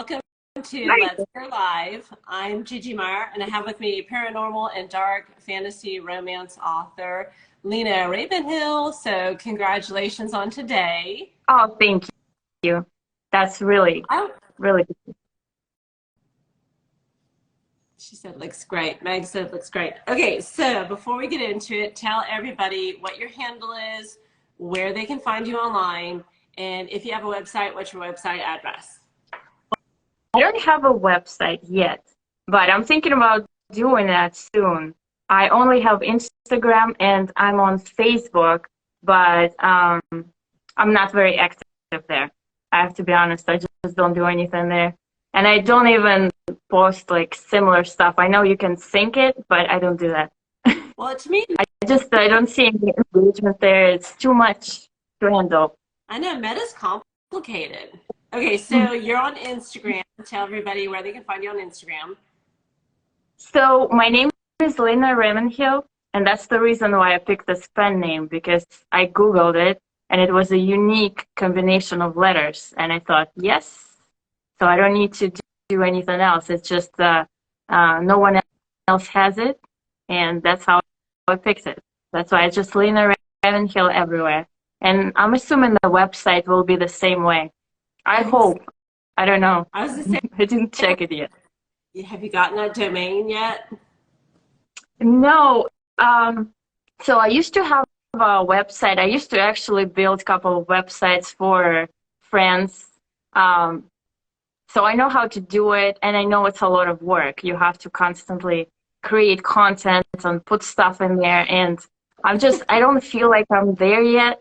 Welcome to Nice. Let's Go Live. I'm Gigi Meyer, and I have with me paranormal and dark fantasy romance author Lina Ravenhill. So, congratulations on today. Oh, thank you. That's really, Oh, really good. she said looks great. Meg said looks great. Okay, so before we get into it, tell everybody what your handle is, where they can find you online, and if you have a website, what's your website address? I don't have a website yet, but I'm thinking about doing that soon. I only have Instagram and I'm on Facebook, but I'm not very active there. I have to be honest, I just don't do anything there. And I don't even post like similar stuff. I know you can sync it, but I don't do that. Well, to me, I don't see any engagement there. It's too much to handle. I know meta's complicated. Okay, so you're on Instagram. Tell everybody where they can find you on Instagram. So my name is Lina Ravenhill, and that's the reason why I picked this pen name, because I Googled it and it was a unique combination of letters. And I thought, yes, so I don't need to do anything else. It's just no one else has it, and that's how I picked it. That's why it's just Lina Ravenhill everywhere. And I'm assuming the website will be the same way. I hope. I don't know. I was gonna I didn't check it yet. say, have you gotten a domain yet? No. So I used to have a website. I used to actually build a couple of websites for friends. So I know how to do it, and I know it's a lot of work. You have to constantly create content and put stuff in there, and I don't feel like I'm there yet.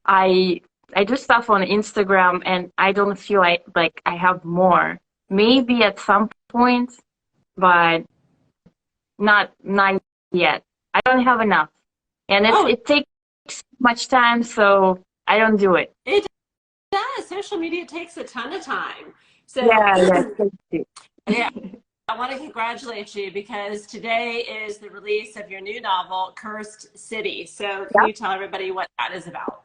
I I do stuff on Instagram, and I don't feel like I have more. Maybe at some point, but not yet. I don't have enough, and Oh, it takes much time, so I don't do it. it does. Social media takes a ton of time. So, Yeah, yeah, thank you. yeah, I want to congratulate you because today is the release of your new novel, Cursed City. So, can Yeah. you tell everybody what that is about?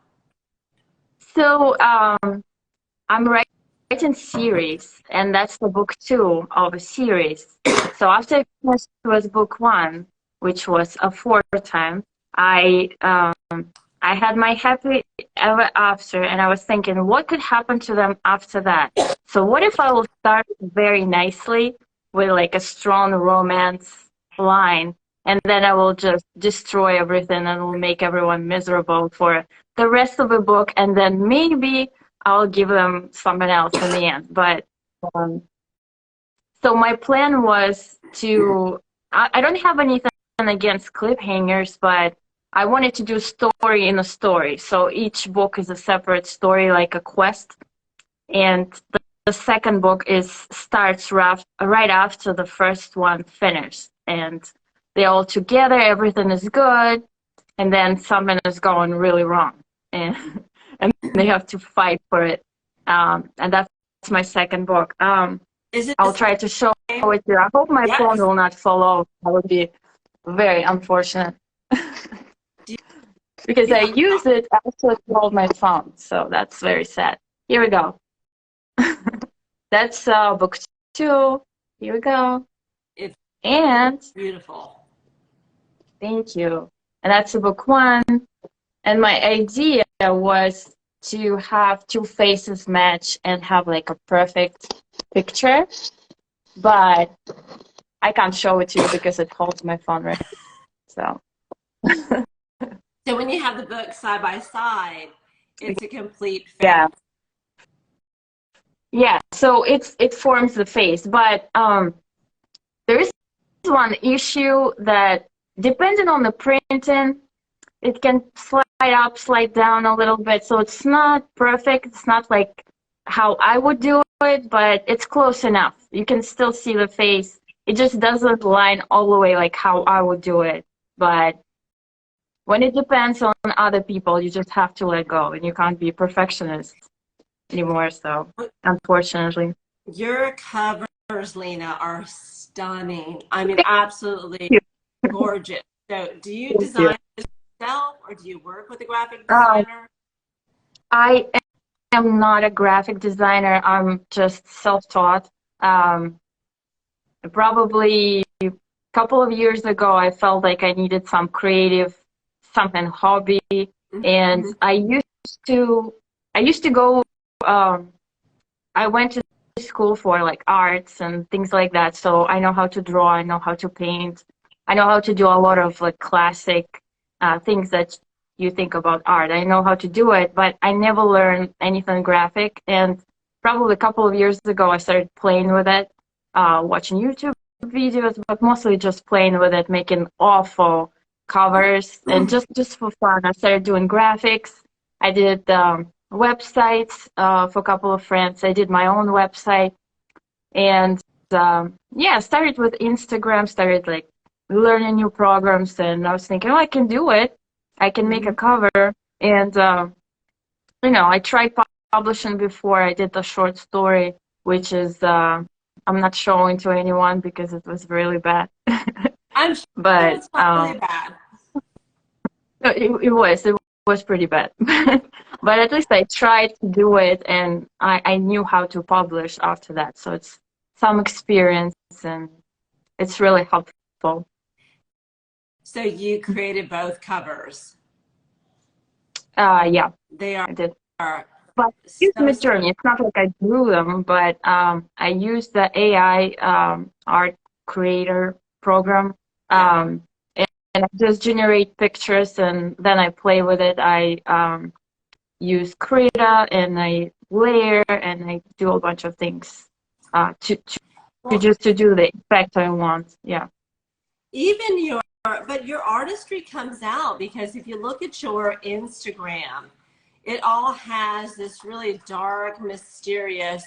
So I'm writing series, and that's the book two of a series. So after I finished with book one, which was Aforetime, I I had my happy ever after, and I was thinking, what could happen to them after that? So what if I will start very nicely with like a strong romance line, and then I will just destroy everything and will make everyone miserable for the rest of the book, and then maybe I'll give them something else in the end. But um, so my plan was to, I don't have anything against cliffhangers, but I wanted to do story in a story. So each book is a separate story, like a quest. And the second book starts right after the first one finished. And they're all together, everything is good, and then something is going really wrong. And, and they have to fight for it. And that's my second book. Is it I'll the try to show same? it to you. I hope my phone Yes. will not fall off. That would be very unfortunate. Do Because you I have use it also to hold my phone. So that's very sad. Here we go. That's book two. Here we go. it's And beautiful. thank you. And that's book one. And my idea was to have two faces match and have like a perfect picture. But I can't show it to you because it holds my phone right. So So when you have the books side by side, it's a complete yeah. face. Yeah. So it forms the face. But there is one issue that depending on the printing, it can slide up, slide down a little bit. So it's not perfect. It's not like how I would do it, but it's close enough. You can still see the face. It just doesn't line all the way like how I would do it. But when it depends on other people, you just have to let go, and you can't be a perfectionist anymore. So unfortunately. Your covers, Lena, are stunning. I mean, absolutely Thank gorgeous. So do you you. design yourself or do you work with a graphic Um, designer? I am not a graphic designer. I'm just self-taught. Probably a couple of years ago, I felt like I needed some creative, something hobby, and Mm-hmm. I used to go. Um, I went to school for like arts and things like that, so I know how to draw. I know how to paint. I know how to do a lot of like classic things that you think about art. I know how to do it, but I never learned anything graphic. And probably a couple of years ago, I started playing with it, watching YouTube videos, but mostly just playing with it, making awful covers and just for fun. I started doing graphics. I did websites for a couple of friends. I did my own website, and yeah, started with Instagram. Started like learning new programs, and I was thinking, oh, I can do it. I can make a Mm-hmm. cover, and I tried publishing before. I did the short story, which is I'm not showing to anyone because it was really bad. I'm sure But it's not really bad. it was pretty bad. But at least I tried to do it, and I knew how to publish after that. So it's some experience, and it's really helpful. So you created both covers. Yeah, They I did. are But use so Midjourney. It's not like I drew them, but I used the AI art creator program, yeah. and I just generate pictures, and then I play with it. I use Krita, and I layer, and I do a bunch of things to Well, just to do the effect I want. Yeah. even your artistry comes out because if you look at your Instagram, it all has this really dark, mysterious,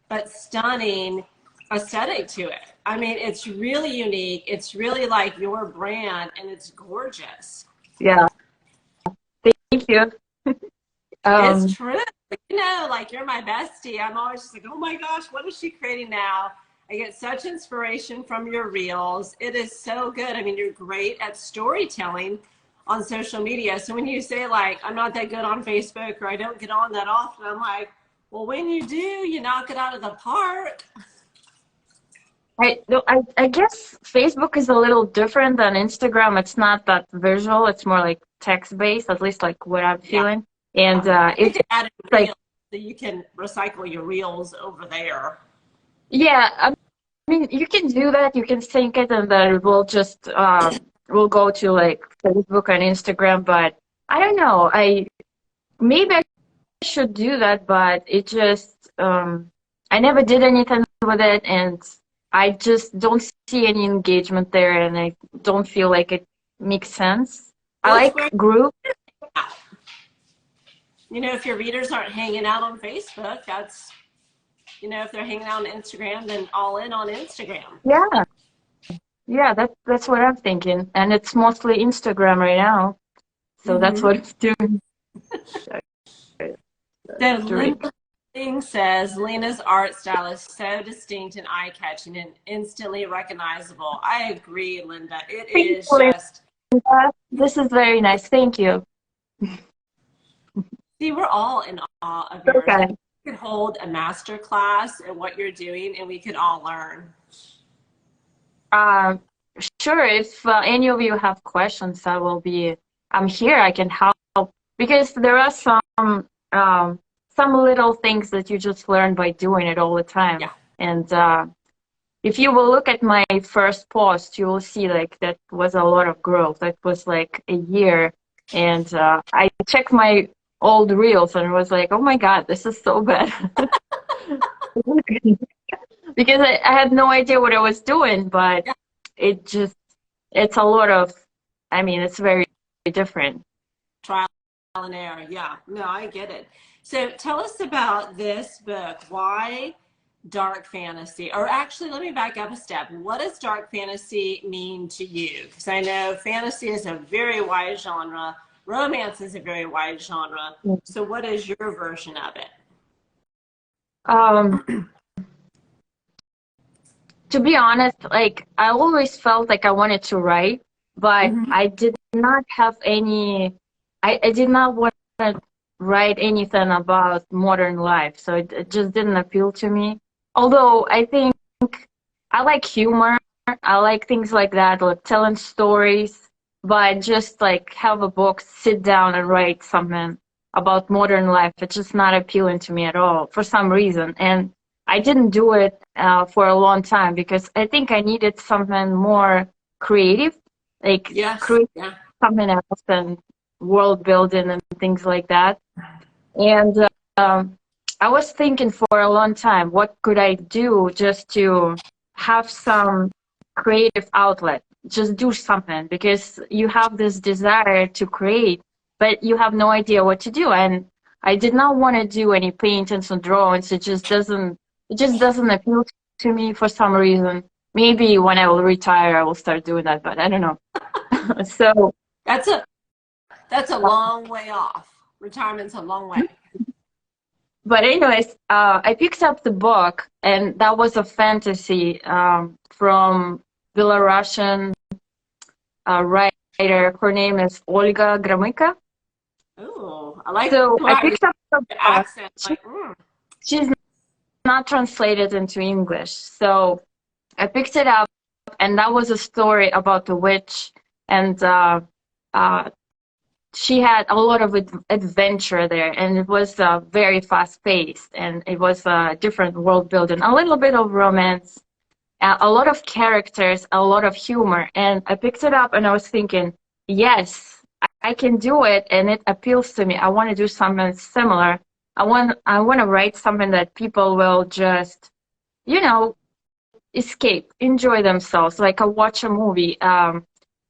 but stunning aesthetic to it. I mean, it's really unique. It's really like your brand, and it's gorgeous. Yeah. Thank you. It's Um, true. Like you're my bestie. I'm always just like, oh my gosh, what is she creating now? I get such inspiration from your reels. It is so good. I mean, you're great at storytelling on social media. So when you say like, I'm not that good on Facebook or I don't get on that often, I'm like, well, when you do, you knock it out of the park. I guess Facebook is a little different than Instagram. It's not that visual. It's more like text based, at least like what I'm Yeah. feeling. And I need it's to add in like, reels so you can recycle your reels over there. yeah, I mean, you can do that. You can sync it, and then it will just will go to like Facebook and Instagram. But I don't know. Maybe I should do that, but it just I never did anything with it, and I just don't see any engagement there, and I don't feel like it makes sense. I Well, it's like where group. if your readers aren't hanging out on Facebook, if they're hanging out on Instagram, then all in on Instagram. Yeah, yeah, that's what I'm thinking, and it's mostly Instagram right now, so that's Mm-hmm. what it's doing. So Doing. Linda Thing says Lena's art style is so distinct and eye-catching and instantly recognizable. I agree, Linda. It Thank you, is just. Linda. This is very nice. Thank you. See, we're all in awe of yours. Like Okay. you could hold a master class at what you're doing, and we could all learn. Um, sure. If any of you have questions, I'm here. I can help because there are some little things that you just learn by doing it all the time. Yeah. And if you will look at my first post, you will see like that was a lot of growth. That was like a year, and I checked my old reels and was like, oh my God, this is so bad. Because I had no idea what I was doing, but Yeah. it just, it's a lot of, I mean, it's very different. Trial and error. Yeah. No, I get it. So tell us about this book. Why dark fantasy? Or actually, let me back up a step. What does dark fantasy mean to you? Because I know fantasy is a very wide genre. Romance is a very wide genre. So what is your version of it? Um, to be honest, like I always felt like I wanted to write, but Mm-hmm. I did not have any, I did not want to write anything about modern life. So it just didn't appeal to me. Although I think I like humor. I like things like that, like telling stories, but just like have a book, sit down and write something about modern life. It's just not appealing to me at all for some reason. And I didn't do it for a long time because I think I needed something more creative, like Yes. create Yeah. something else and world building and things like that. And I was thinking for a long time, what could I do just to have some creative outlet? Just do something because you have this desire to create, but you have no idea what to do. And I did not want to do any paintings or drawings. It just doesn't appeal to me for some reason. Maybe when I will retire, I will start doing that, but I don't know. So, That's a long way off. Retirement's a long way. but anyways, I picked up the book, and that was a fantasy from Belarusian writer. Her name is Olga Gromyka. Oh, I like So I how your picked up the book. accent. Like, She's not translated into English, so I picked it up, and that was a story about a witch, and uh, she had a lot of adventure there, and it was very fast paced, and it was different world building, a little bit of romance, a lot of characters, a lot of humor. And I picked it up and I was thinking, yes, I can do it, and it appeals to me. I want to do something similar. I want to write something that people will just, you know, escape, enjoy themselves, like I watch a movie.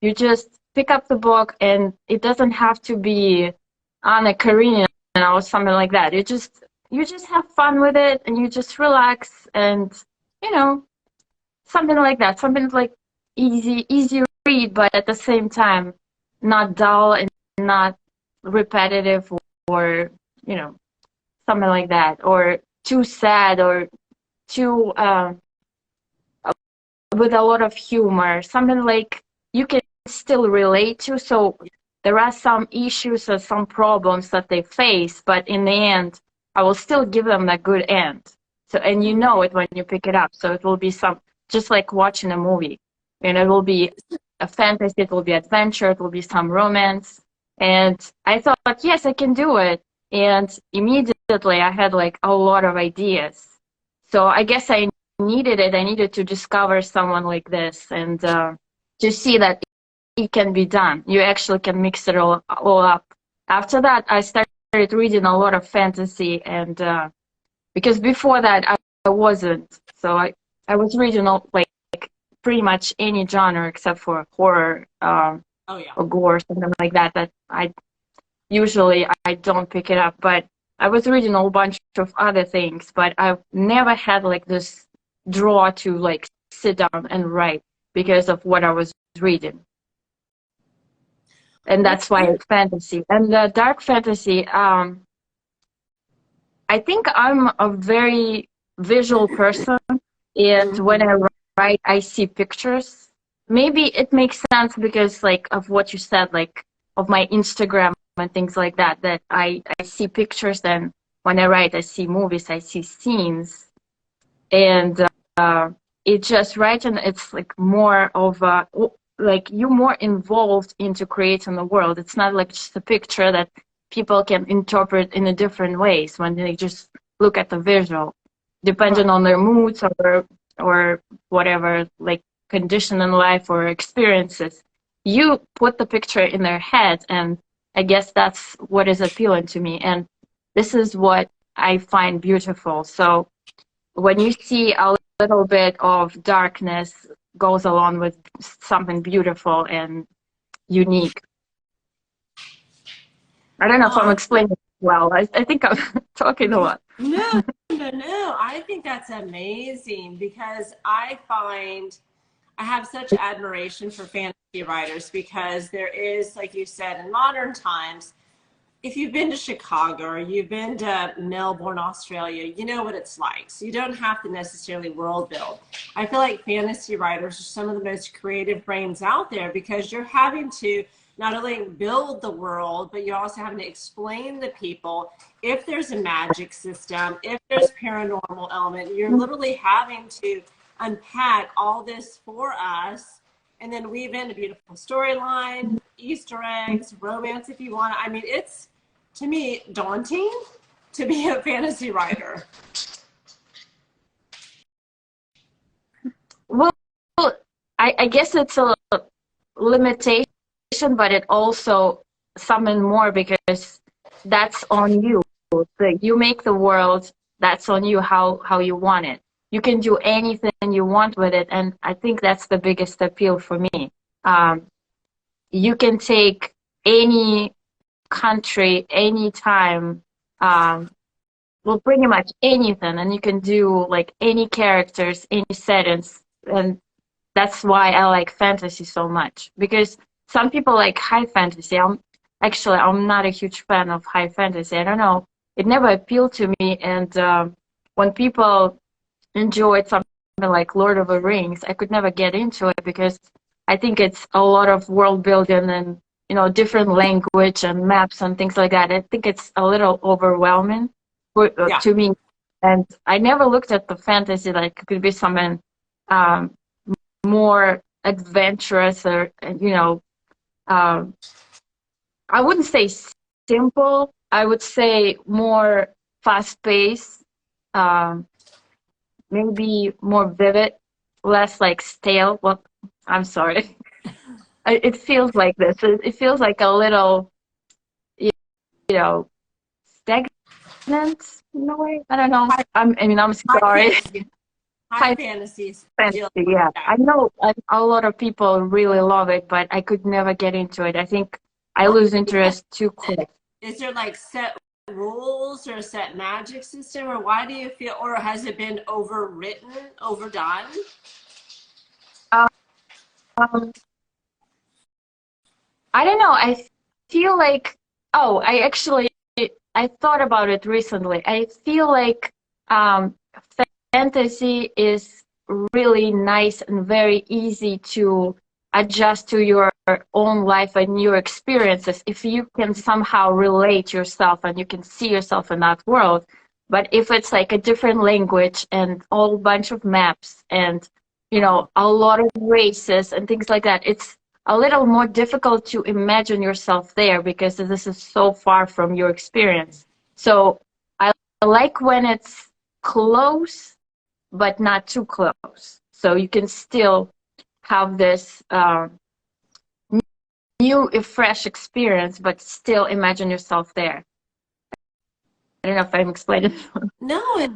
You just pick up the book, and it doesn't have to be Anna Karenina or something like that. You just have fun with it, and you just relax, and you know, something like that. Something like easy read, but at the same time, not dull and not repetitive, or you know, something like that, or too sad, or too with a lot of humor, something like you can still relate to. So there are some issues or some problems that they face, but in the end, I will still give them a good end. So, and you know it when you pick it up. So it will be some, just like watching a movie. And it will be a fantasy, it will be adventure, it will be some romance. And I thought, yes, I can do it. And immediately I had like a lot of ideas. So I guess I needed it. I needed to discover someone like this, and to see that it can be done. You actually can mix it all up. After that, I started reading a lot of fantasy, and because before that I wasn't. So I was reading like pretty much any genre except for horror oh yeah. or gore, something like that. That I don't pick it up, but I was reading a whole bunch of other things, but I've never had like this draw to like sit down and write because of what I was reading. And that's why it's fantasy. And the dark fantasy, I think I'm a very visual person, and when I write, I see pictures. Maybe it makes sense because like of what you said, like of my Instagram and things like that, that I see pictures, and when I write, I see movies, I see scenes, and it just writing, it's like more of a, like you're more involved into creating the world. It's not like just a picture that people can interpret in a different ways when they just look at the visual, depending on their moods or whatever, like condition in life or experiences. You put the picture in their head, and I guess that's what is appealing to me. And this is what I find beautiful. So when you see a little bit of darkness goes along with something beautiful and unique. I don't know if I'm explaining it well. I think I'm talking a lot. No, no. I think that's amazing because I find I have such admiration for fantasy writers because there is, like you said, in modern times, if you've been to Chicago or you've been to Melbourne, Australia, you know what it's like. So you don't have to necessarily world build. I feel like fantasy writers are some of the most creative brains out there because you're having to not only build the world, but you're also having to explain to people if there's a magic system, if there's paranormal element. You're literally having to unpack all this for us and then weave in a beautiful storyline, Easter eggs, romance if you want. I mean, it's, to me, daunting to be a fantasy writer. Well, I guess it's a limitation, but it also something more because that's on you. You make the world, that's on you how you want it. You can do anything you want with it, and I think that's the biggest appeal for me. You can take any country, any time, well, pretty much anything, and you can do like any characters, any settings, and that's why I like fantasy so much. Because some people like high fantasy. I'm not a huge fan of high fantasy. I don't know. It never appealed to me. And when people enjoyed something like Lord of the Rings, I could never get into it because I think it's a lot of world building and different language and maps and things like that. I think it's a little overwhelming Yeah. to me. And I never looked at the fantasy like it could be something more adventurous or I wouldn't say simple. I would say more fast-paced, maybe more vivid, less like stale. Well, I'm sorry. It feels like this. It feels like a little, you know, stagnant in a way. I don't know. I'm sorry. High fantasies. Fantasy, yeah. I know a lot of people really love it, but I could never get into it. I think I lose interest too quick. Is there like set rules or a set magic system, or why do you feel, or has it been overwritten, overdone? Um, I don't know. I feel like, I thought about it recently. I feel like um, fantasy is really nice and very easy to adjust to your own life and your experiences if you can somehow relate yourself and you can see yourself in that world. But if it's like a different language and a whole bunch of maps and a lot of races and things like that, it's a little more difficult to imagine yourself there because this is so far from your experience. So I like when it's close but not too close. So you can still have this new, fresh experience, but still imagine yourself there. I don't know if I'm explaining. No, it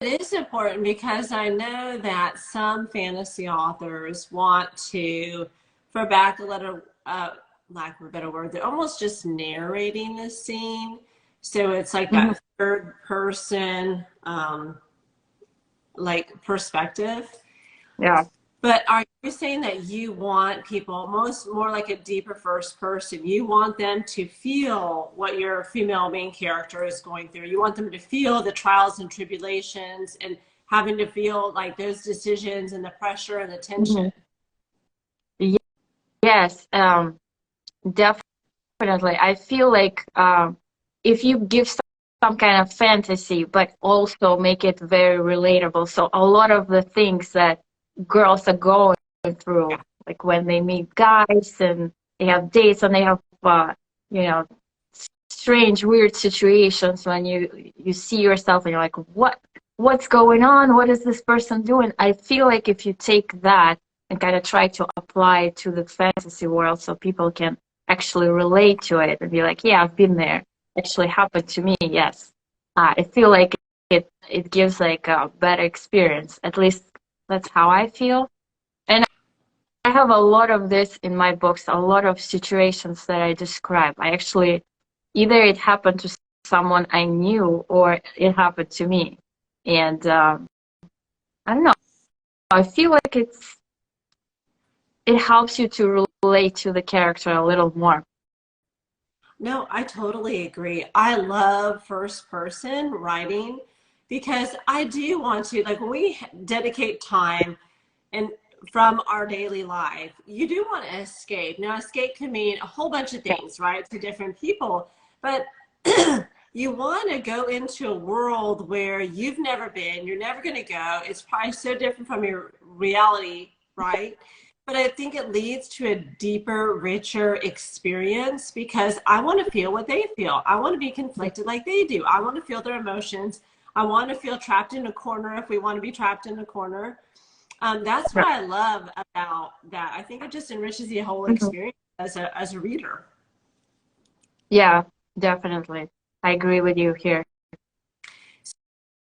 is important because I know that some fantasy authors want to, for lack of a better word, they're almost just narrating the scene. So it's like that third person, like perspective. Yeah. But are you saying that you want people more like a deeper first person? You want them to feel what your female main character is going through. You want them to feel the trials and tribulations and having to feel like those decisions and the pressure and the tension. Yes, definitely. I feel like if you give some kind of fantasy, but also make it very relatable. So a lot of the things that girls are going through, like when they meet guys and they have dates and they have, strange, weird situations when you see yourself and you're like, what's going on? What is this person doing? I feel like if you take that and kind of try to apply it to the fantasy world so people can actually relate to it and be like, yeah, I've been there. Actually happened to me, yes. I feel like it gives like a better experience. At least that's how I feel. And I have a lot of this in my books, a lot of situations that I describe. I actually, either it happened to someone I knew or it happened to me. And I don't know. I feel like it helps you to relate to the character a little more. No, I totally agree. I love first person writing because I do want to, like, when we dedicate time, and from our daily life, you do want to escape. Now, escape can mean a whole bunch of Yeah. things, right, to different people, but you want to go into a world where you've never been, you're never going to go. It's probably so different from your reality, right? But I think it leads to a deeper, richer experience because I want to feel what they feel. I want to be conflicted like they do. I want to feel their emotions. I want to feel trapped in a corner if we want to be trapped in a corner. That's what I love about that. I think it just enriches the whole Mhm. experience as a reader. Yeah, definitely. I agree with you here.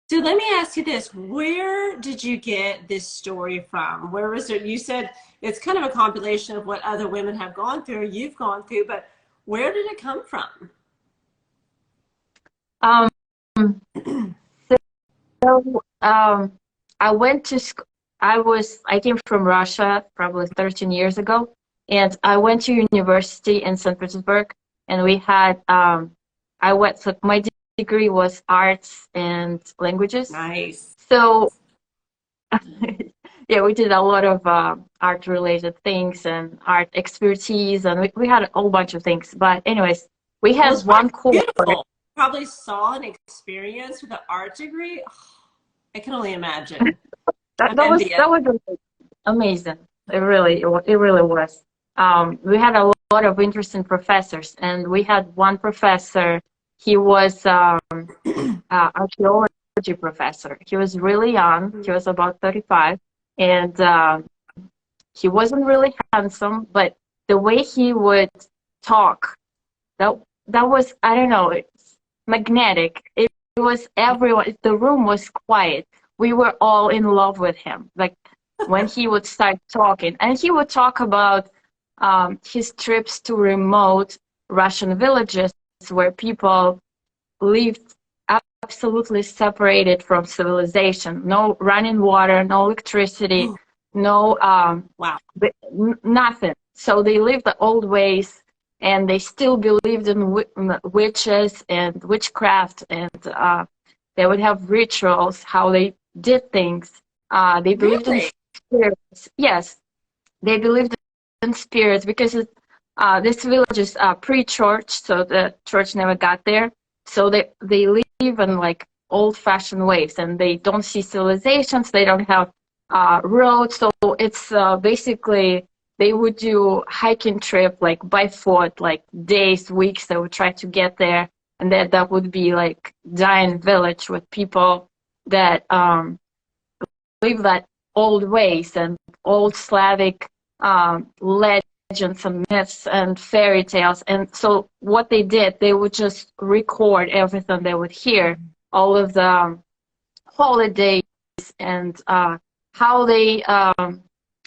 So let me ask you this. Where did you get this story from? Where was it? You said it's kind of a compilation of what other women have gone through, you've gone through, but where did it come from? Um, so I went to school. I came from Russia probably 13 years ago, and I went to university in St. Petersburg, and we had I went. So my degree was arts and languages. Nice. So yeah, we did a lot of art related things and art expertise, and we had a whole bunch of things. But anyways, we Well, had it's probably one course. beautiful. Probably saw an experience with an art degree. I can only imagine. That, I'm that was envious. that was amazing. It really was. We had a lot of interesting professors, and we had one professor. He was archaeology professor. He was really young. He was about 35, and he wasn't really handsome, but the way he would talk, that that was, I don't know, it's magnetic. It was everyone. The room was quiet. We were all in love with him. Like when he would start talking, and he would talk about his trips to remote Russian villages where people lived absolutely separated from civilization. No running water, no electricity, no Wow. nothing. So they lived the old ways, and they still believed in witches and witchcraft, and they would have rituals, how they did things. They believed in Really? spirits. Yes, they believed in spirits because this village is pre-church, so the church never got there. So they live in like old-fashioned ways, and they don't see civilizations. They don't have roads, so it's basically they would do hiking trip like by foot, like days, weeks. They would try to get there, and that would be like giant village with people that live that old ways and old Slavic legends and myths and fairy tales. And so what they did, they would just record everything they would hear, all of the holidays and how they,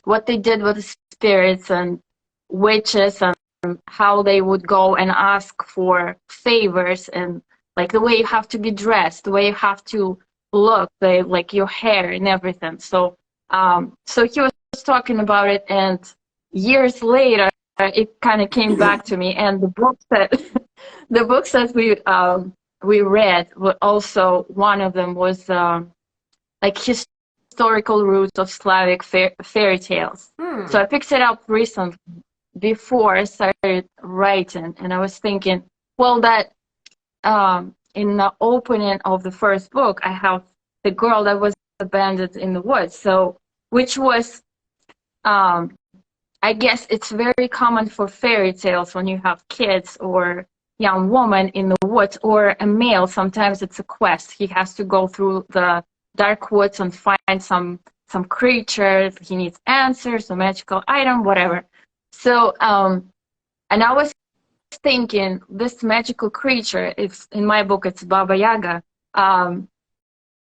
what they did with the spirits and witches, and how they would go and ask for favors, and like the way you have to be dressed, the way you have to look, like your hair and everything. So he was talking about it, and years later, it kind of came back to me. And the books that the books that we read were also, one of them was like historical roots of Slavic fairy tales. Hmm. So I picked it up recently before I started writing, and I was thinking, well, that in the opening of the first book, I have the girl that was abandoned in the woods. So, which was, um, I guess it's very common for fairy tales when you have kids or young woman in the woods, or a male. Sometimes it's a quest. He has to go through the dark woods and find some creature. He needs answers, a magical item, whatever. So, and I was thinking this magical creature, it's in my book, it's Baba Yaga.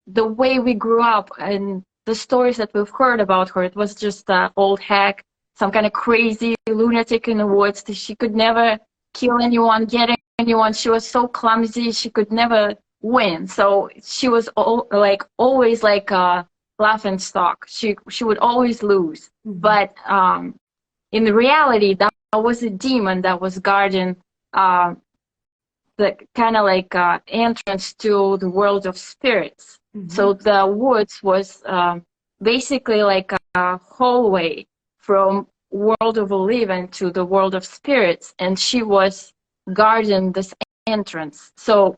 The way we grew up and the stories that we've heard about her, it was just an old hack, some kind of crazy lunatic in the woods. She could never kill anyone, get anyone. She was so clumsy. She could never win. So she was always like a laughing stock. She would always lose. Mhm. But in reality, that was a demon that was guarding uh, the kind of like entrance to the world of spirits. Mhm. So the woods was basically like a hallway from world of the living to the world of spirits, and she was guarding this entrance. So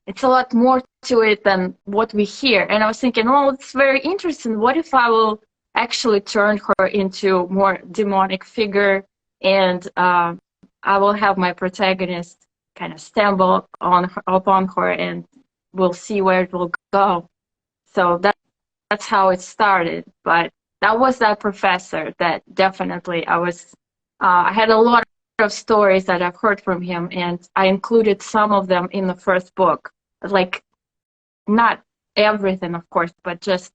it's a lot more to it than what we hear. And I was thinking, well, it's very interesting. What if I will actually turn her into more demonic figure, and I will have my protagonist kind of stumble upon her, and we'll see where it will go. So that's how it started. But that was that professor that definitely I had a lot of stories that I've heard from him, and I included some of them in the first book. Like, not everything, of course, but just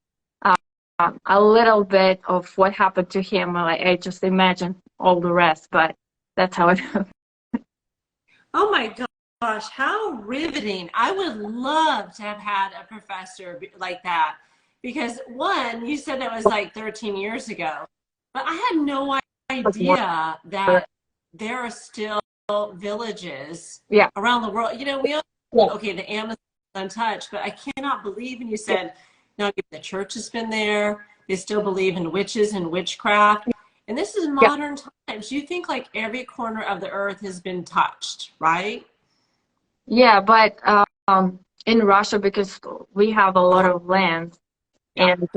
a little bit of what happened to him. Like, I just imagine all the rest, but that's how it. Oh my gosh, how riveting. I would love to have had a professor like that, because one, you said that was like 13 years ago, but I had no idea that there are still villages Yeah. around the world. You know, Yeah. okay, the Amazon is untouched, but I cannot believe, and you said, no, the church has been there. They still believe in witches and witchcraft. And this is Yeah. modern times. You think like every corner of the earth has been touched, right? Yeah, but in Russia, because we have a lot of land, Yeah. and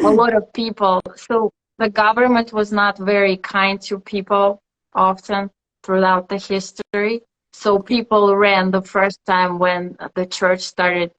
a lot of people, so the government was not very kind to people often throughout the history. So people ran the first time when the church started,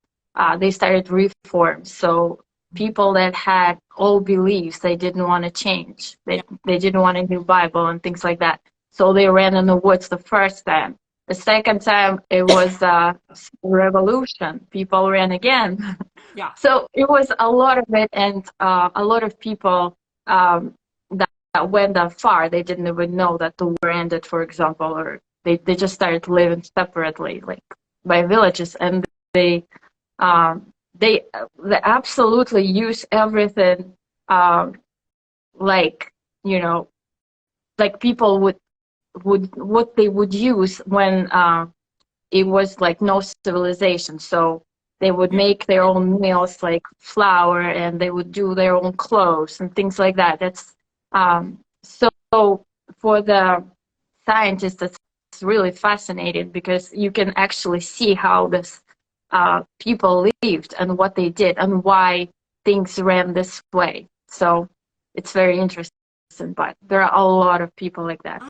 they started reforms. So people that had old beliefs, they didn't want to change. They didn't want a new Bible and things like that. So they ran in the woods the first time. The second time, it was a revolution. People ran again. Yeah. So it was a lot of it, and a lot of people that went that far. They didn't even know that the war ended, for example, or they just started living separately, like by villages, and they they absolutely use everything, like, you know, like people would what they would use when it was like no civilization. So they would make their own meals, like flour, and they would do their own clothes and things like that. That's so for the scientists, that's really fascinating, because you can actually see how this people lived and what they did and why things ran this way. So it's very interesting, but there are a lot of people like that.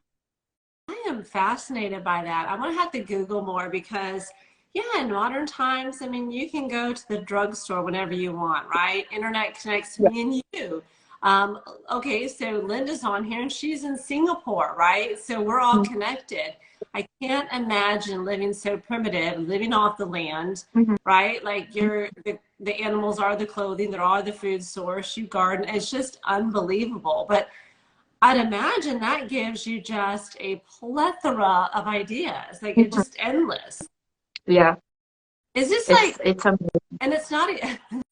I am fascinated by that. I'm gonna have to Google more because, yeah, in modern times, I mean, you can go to the drugstore whenever you want, right? Internet connects Yeah. me and you. Okay, so Linda's on here and she's in Singapore, right? So we're all connected. I can't imagine living so primitive, living off the land, Mhm. right? Like the animals are the clothing, there are the food source, you garden. It's just unbelievable. But I'd imagine that gives you just a plethora of ideas, like it's Mhm. just endless. Yeah, Is this like, it's amazing. and it's not,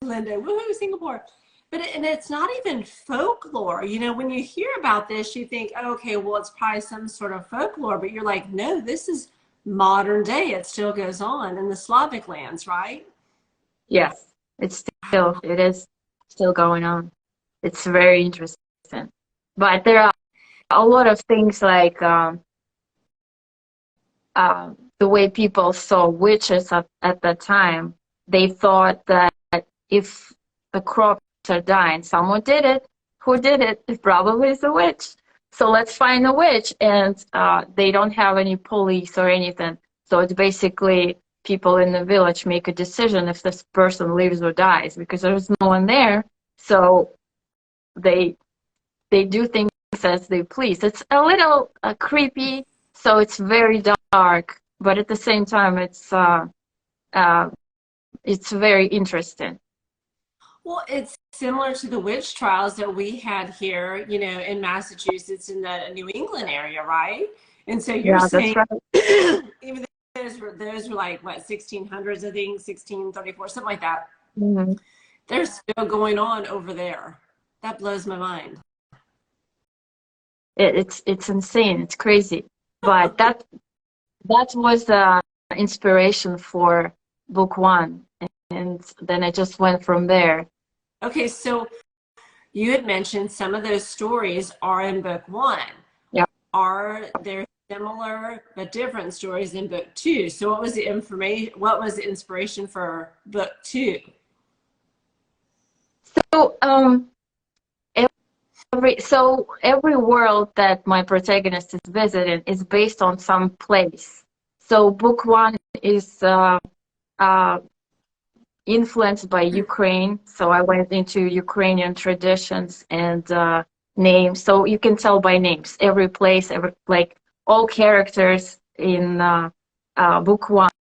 Linda, woohoo, Singapore. But and it's not even folklore. You know, when you hear about this, you think, okay, well, it's probably some sort of folklore, but you're like, no, this is modern day. It still goes on in the Slavic lands, right? Yes, it is still going on. It's very interesting. But there are a lot of things like the way people saw witches at that time. They thought that if the crops are dying, someone did it. Who did it? It probably is a witch. So let's find a witch. And they don't have any police or anything. So it's basically people in the village make a decision if this person lives or dies, because there's no one there. So they they do things as they please. It's a little creepy, so it's very dark, but at the same time, uh, it's very interesting. Well, it's similar to the witch trials that we had here, you know, in Massachusetts in the New England area, right? And so you're Yeah, that's saying, right. even those were like what, 1600s, I think, 1634, something like that. Hmm. They're still going on over there. That blows my mind. It's insane. It's crazy. But that was the inspiration for book one, and then I just went from there. Okay, so you had mentioned some of those stories are in book one. Yeah. Are there similar but different stories in book two? So what was the information, what was the inspiration for book two? So every world that my protagonist is visiting is based on some place. So book one is uh, influenced by Ukraine. So I went into Ukrainian traditions and names. So you can tell by names every place, every like all characters in book one,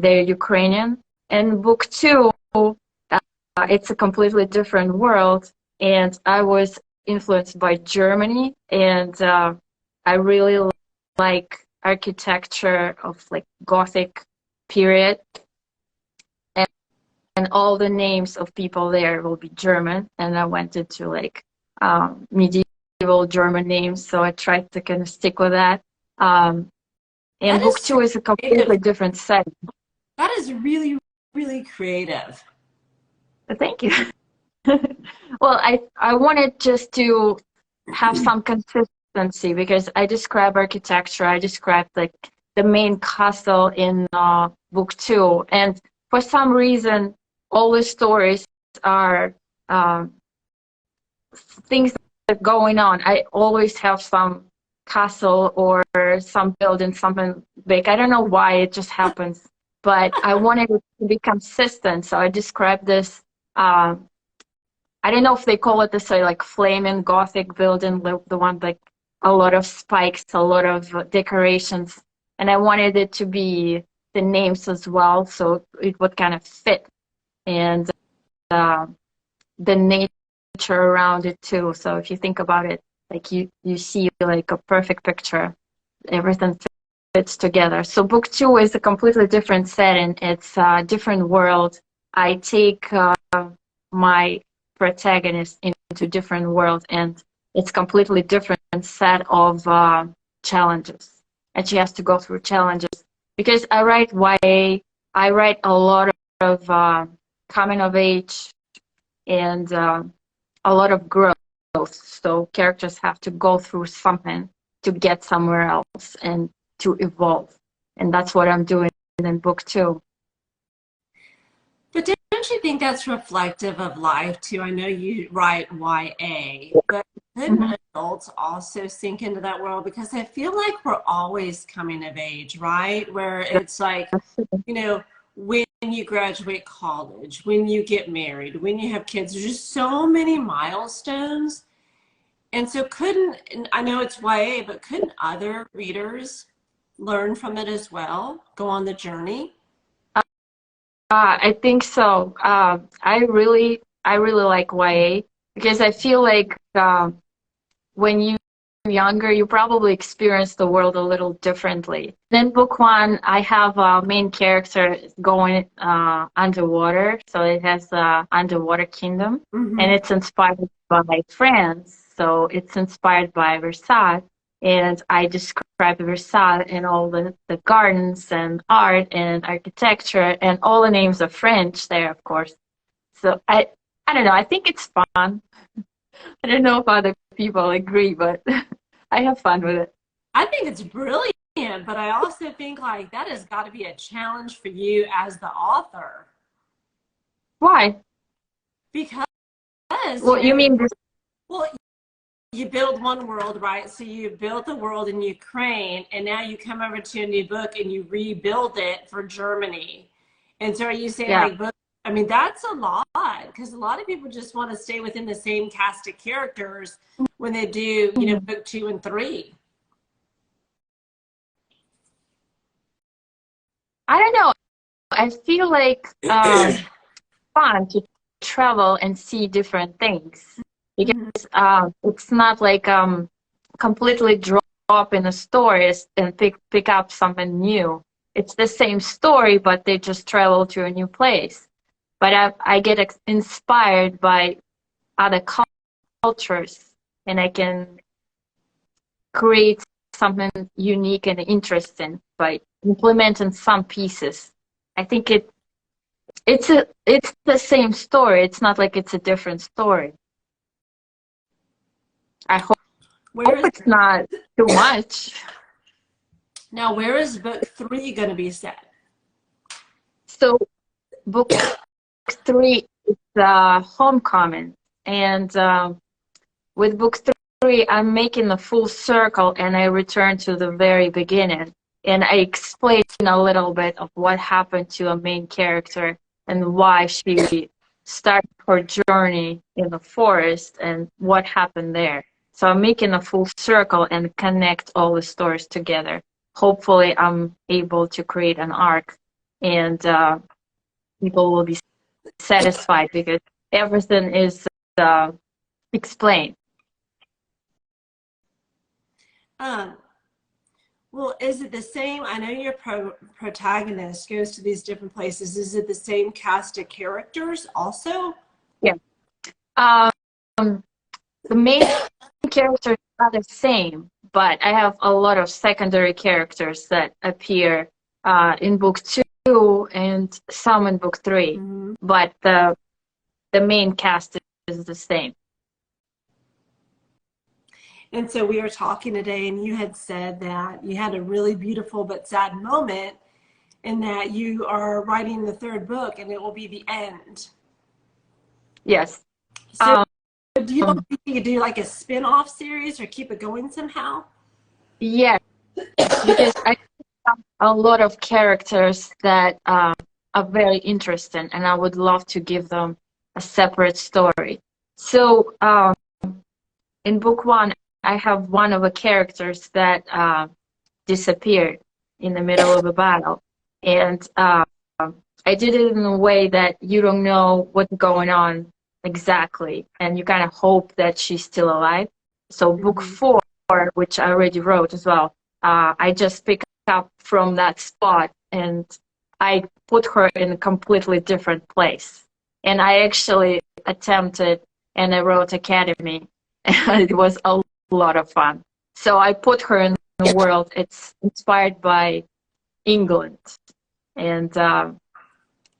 they're Ukrainian, and book two, it's a completely different world. And I was influenced by Germany, and I really like architecture of like Gothic period, and all the names of people there will be German. And I went into like medieval German names, so I tried to kind of stick with that. And That book is so two is a completely creative. different setting. That is really, really creative. Thank you. Well, I wanted just to have some consistency because I describe architecture. I described like the main castle in book two, and for some reason, all the stories are um, things that are going on. I always have some castle or some building, something big. I don't know why it just happens, but I wanted it to be consistent. So I described this. I don't know if they call it this like flaming Gothic building, the one like a lot of spikes, a lot of decorations, and I wanted it to be the names as well, so it would kind of fit, and uh, the nature around it too. So if you think about it, like you see like a perfect picture, everything fits together. So book two is a completely different setting. It's a different world. I take my protagonist into different world, and it's completely different set of challenges, and she has to go through challenges because I write YA. I write a lot of coming of age and a lot of growth. So characters have to go through something to get somewhere else and to evolve. And that's what I'm doing in book two. But don't you think that's reflective of life too? I know you write YA, but couldn't Mm-hmm. adults also sink into that world? Because I feel like we're always coming of age, right? Where it's like, you know, when you graduate college, when you get married, when you have kids, there's just so many milestones. And so couldn't, and I know it's YA, but couldn't other readers learn from it as well, go on the journey? I think so. I really like YA because I feel like when you're younger, you probably experience the world a little differently. Then book one, I have a main character going underwater, so it has a underwater kingdom, and Mm-hmm. it's inspired by France, so it's inspired by Versailles. And I describe Versailles and all the gardens and art and architecture and all the names of French there, of course. So I don't know. I think it's fun. I don't know if other people agree, but I have fun with it. I think it's brilliant, but I also think like that has got to be a challenge for you as the author Why? because Well, you mean this? well, you build one world, right? So you built the world in Ukraine, and now you come over to a new book and you rebuild it for Germany. And so are you saying Yeah. like book? I mean, that's a lot because a lot of people just want to stay within the same cast of characters when they do, Mhm. book two and three. I don't know. I feel like fun to travel and see different things because Mhm. it's not like completely drop in the stories and pick up something new. It's the same story, but they just travel to a new place. But I get inspired by other cultures, and I can create something unique and interesting by implementing some pieces. I think it's the same story. It's not like it's a different story. I Where hope is it's not too much. Now, where is book 3 going to be set? So book 3 is Homecoming, and with book 3, I'm making a full circle, and I return to the very beginning, and I explain a little bit of what happened to a main character and why she started her journey in the forest and what happened there. So I'm making a full circle and connect all the stories together. Hopefully, I'm able to create an arc, and people will be satisfied because everything is explained. Um, well, is it the same? I know your protagonist goes to these different places. Is it the same cast of characters also? Yeah. Um, the main characters are the same, but I have a lot of secondary characters that appear in book 2 and some in book 3. Mm-hmm. But the main cast is the same. And so we were talking today, and you had said that you had a really beautiful but sad moment, and that you are writing the 3rd book, and it will be the end. Yes. So do you think you could do like a spin-off series or keep it going somehow? Yes, because I have a lot of characters that are very interesting, and I would love to give them a separate story. So in book 1, I have one of the characters that disappeared in the middle of a battle, and I did it in a way that you don't know what's going on exactly, and you kind of hope that she's still alive. So book 4, which I already wrote as well, I just picked up from that spot, and I put her in a completely different place. And I actually attempted, and I wrote Academy, and it was a lot of fun. So I put her in a world. It's inspired by England, and a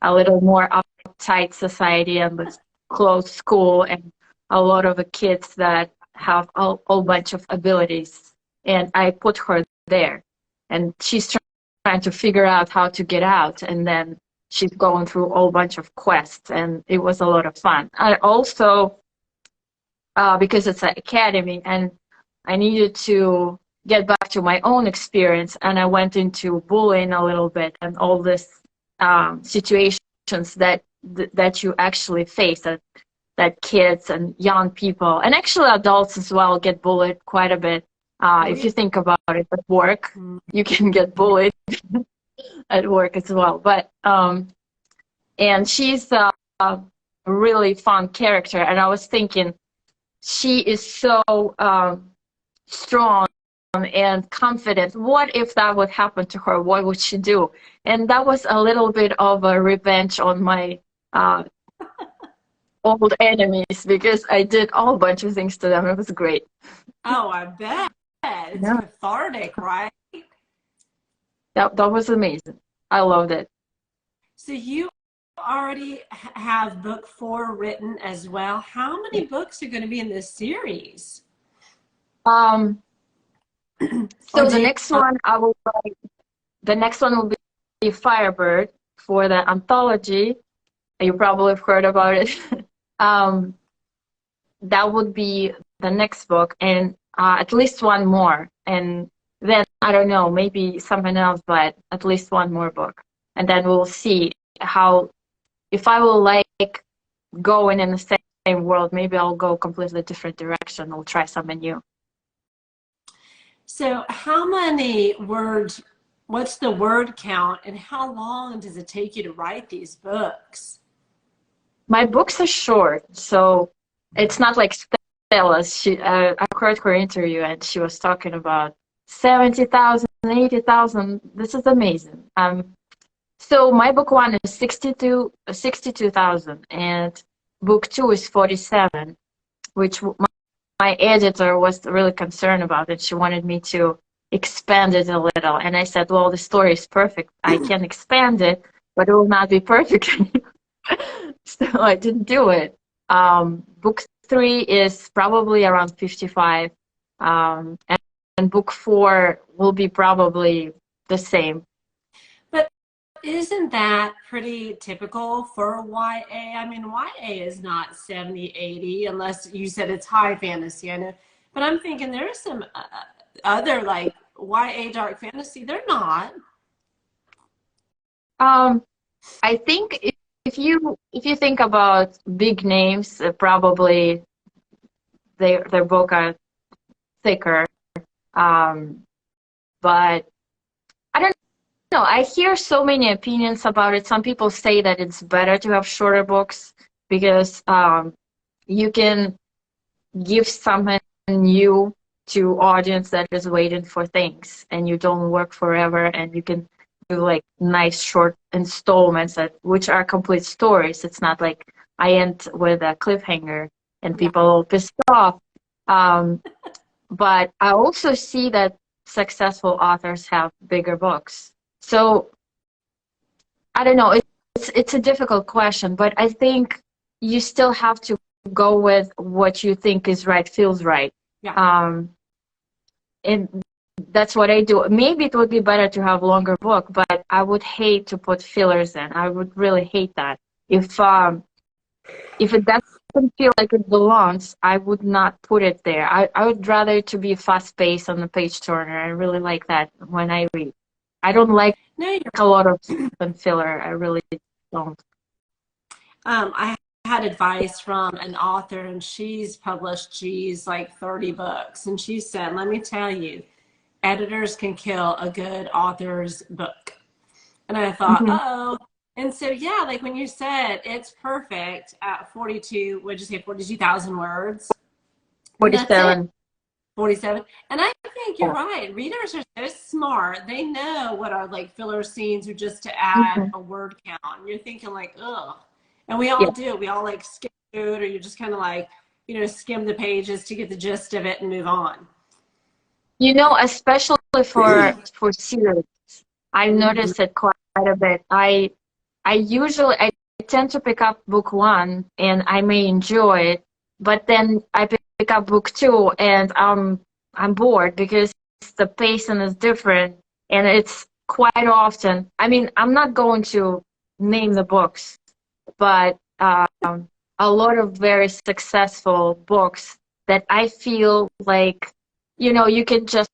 little more uptight society and the closed school, and a lot of the kids that have a whole bunch of abilities. And I put her there, and she's trying to figure out how to get out, and then she's going through a whole bunch of quests, and it was a lot of fun. I also, because it's an academy, and I needed to get back to my own experience, and I went into bullying a little bit and all this situations that you actually face, that kids and young people and actually adults as well get bullied quite a bit. If you think about it, at work, you can get bullied at work as well. But and she's a really fun character, and I was thinking she is so strong and confident. What if that would happen to her? What would she do? And that was a little bit of a revenge on my old enemies, because I did all bunch of things to them. It was great. Oh, I bet. It's Yeah. cathartic, right? That was amazing. I loved it. So you already have book 4 written as well. How many books are going to be in this series? So the next one I will write, the next one will be Firebird for the anthology. You probably have heard about it. That would be the next book, and at least one more. And then, I don't know, maybe something else, but at least one more book. And then we'll see how, if I will like going in the same world, maybe I'll go completely different direction. I'll try something new. So how many words, what's the word count, and how long does it take you to write these books? My books are short, so it's not like Stella's. I heard her interview, and she was talking about 70,000, 80,000. This is amazing. So my book 1 is 62,000, and book 2 is 47, which my editor was really concerned about it. She wanted me to expand it a little, and I said, well, the story is perfect. I can expand it, but it will not be perfect. so I didn't do it. Book 3 is probably around 55, and book 4 will be probably the same. But isn't that pretty typical for YA? I mean, YA is not 70, 80, unless you said it's high fantasy. I know. But I'm thinking there's some other like YA dark fantasy. They're not. Um, I think if you think about big names, probably their book are thicker. Um, but I don't know. I hear so many opinions about it. Some people say that it's better to have shorter books because you can give something new to audience that is waiting for things, and you don't work forever, and you can do like nice short installments which are complete stories. It's not like I end with a cliffhanger and Yeah. people all pissed off. Um, but I also see that successful authors have bigger books. So I don't know. It's a difficult question, but I think you still have to go with what you think is right, feels right. Yeah. And that's what I do. Maybe it would be better to have longer book, but I would hate to put fillers in. I would really hate that. If it doesn't feel like it belongs, I would not put it there. I would rather it to be fast paced on the page turner. I really like that when I read. I don't like No, you're a lot of filler. I really don't. I had advice from an author, and she's published, geez, like 30 books. And she said, let me tell you, editors can kill a good author's book. And I thought, Mm-hmm. oh. And so, yeah, like when you said it's perfect at 42, what'd you say, 42,000 words? And that's it. 47. 47. And I think you're right. Readers are so smart. They know what are like filler scenes or just to add Mm-hmm. a word count. And you're thinking like, ugh. And we all Yeah. do. We all like skim through it, or you just kind of like, skim the pages to get the gist of it and move on. Especially for series, I've Mhm. noticed it quite a bit. I tend to pick up book 1 and I may enjoy it, but then I pick up book 2 and I'm bored because the pacing is different, and it's quite often. I mean, I'm not going to name the books, but a lot of very successful books that I feel like, you can just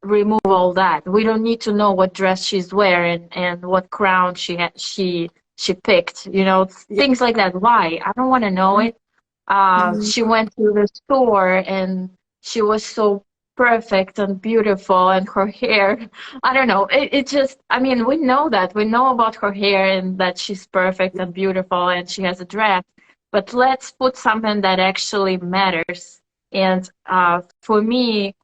remove all that. We don't need to know what dress she's wearing and what crown she picked, Yeah. things like that. Why? I don't want to know it. Mhm. She went to the store and she was so perfect and beautiful, and her hair, I don't know. It just, I mean, we know that. We know about her hair and that she's perfect and beautiful and she has a dress. But let's put something that actually matters. And for me,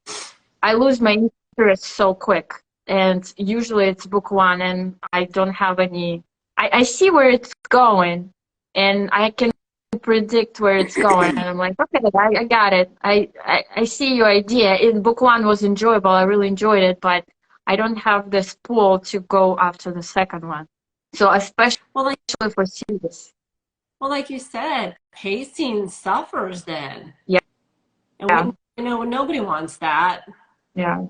I lose my interest so quick. And usually it's book 1 and I don't have any, I see where it's going and I can predict where it's going. And I'm like, okay, I got it. I see your idea. In book 1 was enjoyable. I really enjoyed it, but I don't have this pull to go after the second one. So especially Well, like, for series. well, like you said, pacing suffers then. Yeah, And yeah, when nobody wants that, yeah.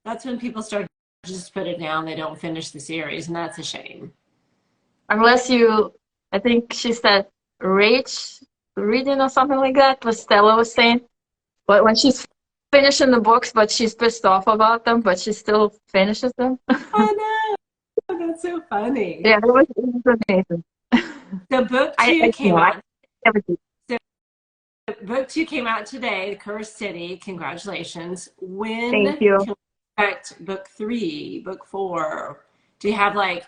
that's when people start to just put it down. They don't finish the series, and that's a shame. Unless you, I think she said rage reading or something like that, what Stella was saying. But when she's finishing the books, but she's pissed off about them, but she still finishes them. I know. That's so funny. Yeah, it was amazing. So book I, two I came know, I out. never did. So book two came out today, The Cursed City. Congratulations. Thank When you. can we expect book three, book four? Do you have like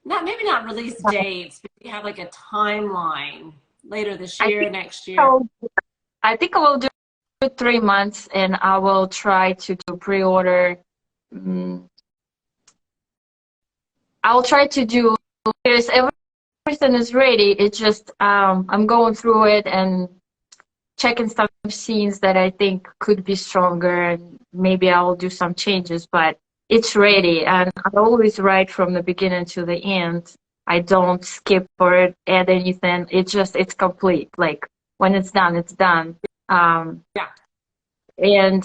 not maybe not release dates, but do you have like a timeline later this I year, think next year? I'll, I think I will do 3 months, and I will try to do pre-order. Mm, I'll try to do because everything is ready. It's just I'm going through it and checking some scenes that I think could be stronger, and maybe I will do some changes, but it's ready, and I always write from the beginning to the end. I don't skip or add anything. It's complete. Like when it's done, it's done. Yeah. And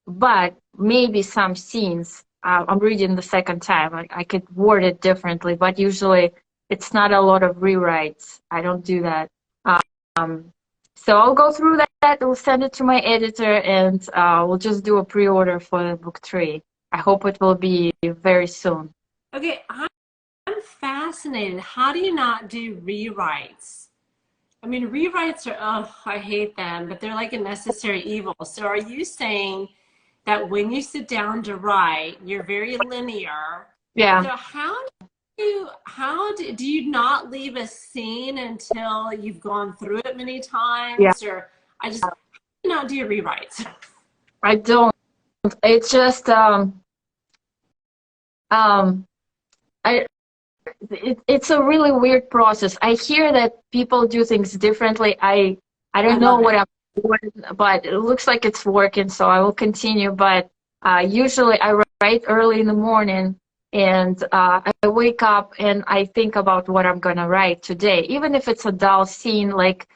but maybe some scenes I'm reading the second time. I could word it differently, but usually it's not a lot of rewrites. I don't do that. Um, so I'll go through that. We'll send it to my editor, and we'll just do a pre-order for book 3. I hope it will be very soon. Okay, I'm fascinated. How do you not do rewrites? I mean, rewrites are, oh, I hate them, but they're like a necessary evil. So are you saying that when you sit down to write, you're very linear? Yeah. So do you not leave a scene until you've gone through it many Yeah. times? Or I just, how do you not do rewrites? I don't. It's just um I it's a really weird process. I hear that people do things differently. I I don't know love what it. I'm doing, but it looks like it's working, so I will continue. But usually I write early in the morning, and I wake up and I think about what I'm gonna write today. Even if it's a dull scene, like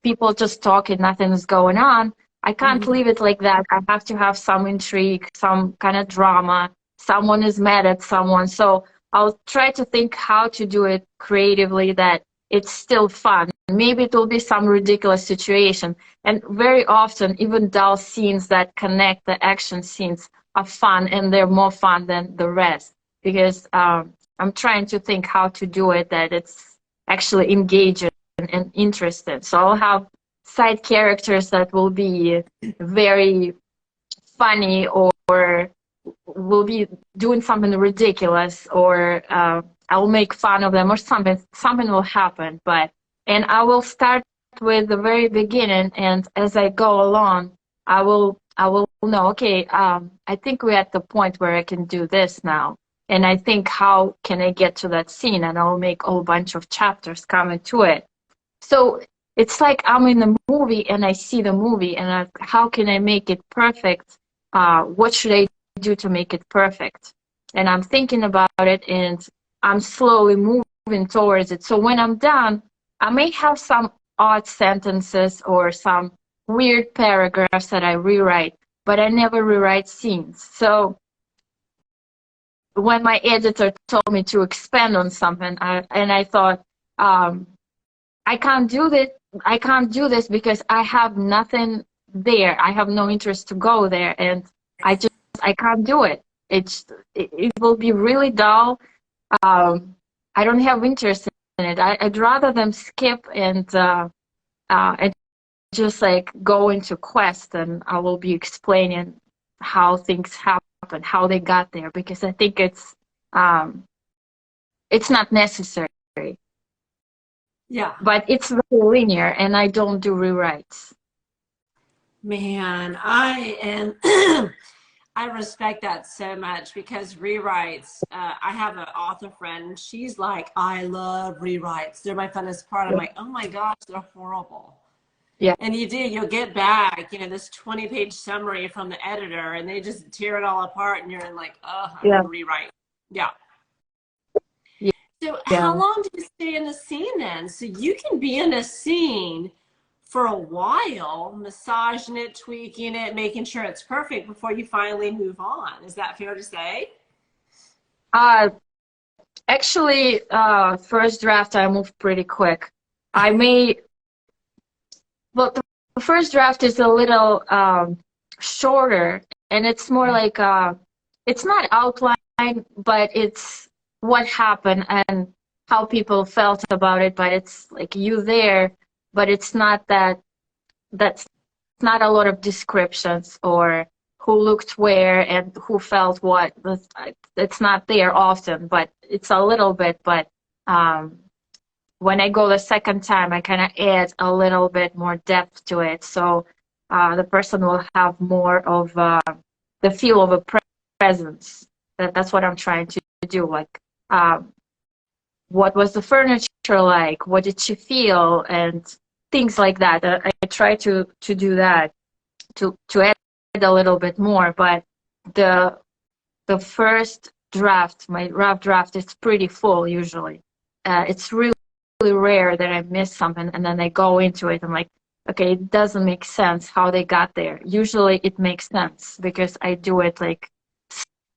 people just talking, nothing's going on, I can't Mhm. leave it like that. I have to have some intrigue, some kind of drama. Someone is mad at someone, so I'll try to think how to do it creatively that it's still fun. Maybe it will be some ridiculous situation. And very often, even dull scenes that connect the action scenes are fun, and they're more fun than the rest because I'm trying to think how to do it that it's actually engaging and interesting. So I'll have side characters that will be very funny or will be doing something ridiculous or I'll make fun of them or something will happen. And I will start with the very beginning, and as I go along, I will know, okay, I think we're at the point where I can do this now. And I think, how can I get to that scene? And I'll make a whole bunch of chapters coming to it. So it's like I'm in the movie and I see the movie, and how can I make it perfect? What should I do to make it perfect? And I'm thinking about it, and I'm slowly moving towards it. So when I'm done, I may have some odd sentences or some weird paragraphs that I rewrite, but I never rewrite scenes. So when my editor told me to expand on something, I thought, um, I can't do this. I can't do this because I have nothing there. I have no interest to go there, and I can't do it. It will be really dull. I don't have interest in it. I'd rather them skip and just like go into quest, and I will be explaining how things happen, how they got there, because I think it's not necessary. Yeah. But it's very linear, and I don't do rewrites. Man, I am I respect that so much because rewrites, I have an author friend, she's like, I love rewrites. They're my funnest part. I'm like, oh my gosh, they're horrible. Yeah, And you'll get back, this 20-page summary from the editor and they just tear it all apart and you're in like, oh, I'm yeah, gonna rewrite. Yeah. yeah, So how yeah. long do you stay in a scene then? So you can be in a scene for a while, massaging it, tweaking it, making sure it's perfect before you finally move on. Is that fair to say? Uh, Actually, first draft I moved pretty quick. I may, well, the first draft is a little shorter, and it's more like it's not outline, but it's what happened and how people felt about it. But it's like you there, but it's not that. That's not a lot of descriptions or who looked where and who felt what. It's not there often, but it's a little bit. But um, when I go the second time, I kind of add a little bit more depth to it. So the person will have more of the feel of a presence. That's what I'm trying to do. Like, um, what was the furniture like? What did she feel? And things like that. I try to do that to add a little bit more. But the the first draft, my rough draft, is pretty full usually. it's really, really rare that I miss something and then I go into it. I'm like, okay, it doesn't make sense how they got there. Usually it makes sense because I do it like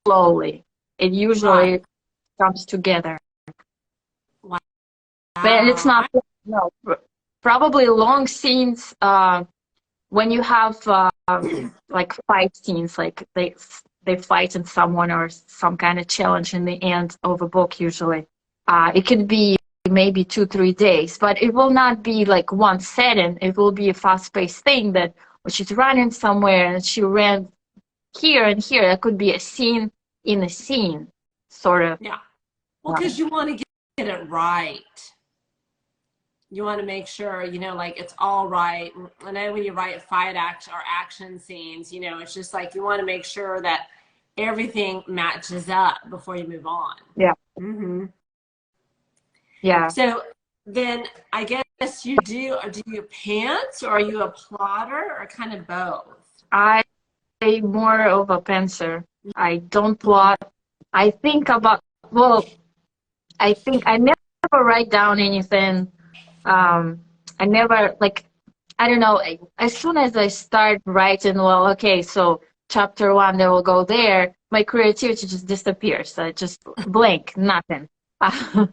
slowly. It usually Right. comes together. Wow. But it's not, no, probably long scenes, when you have like fight scenes, like they fight in someone or some kind of challenge in the end of a book usually. It could be maybe 2-3 days, but it will not be like one setting. It will be a fast-paced thing that she's running somewhere and she ran here and here. That could be a scene in a scene, sort of. Yeah. Well, because you want to get it right. You want to make sure, you know, like it's all right. And then when you write fight action or action scenes, you know, it's just like you want to make sure that everything matches up before you move on. Yeah. Mm-hmm. Yeah. So then I guess you do you pants or are you a plotter or kind of both? I'm more of a pantser. I don't plot. I think about, well, I think I never write down anything. I never, like, I don't know, as soon as I start writing, well, okay, so chapter 1, they will go there, my creativity just disappears. I just blank, nothing. I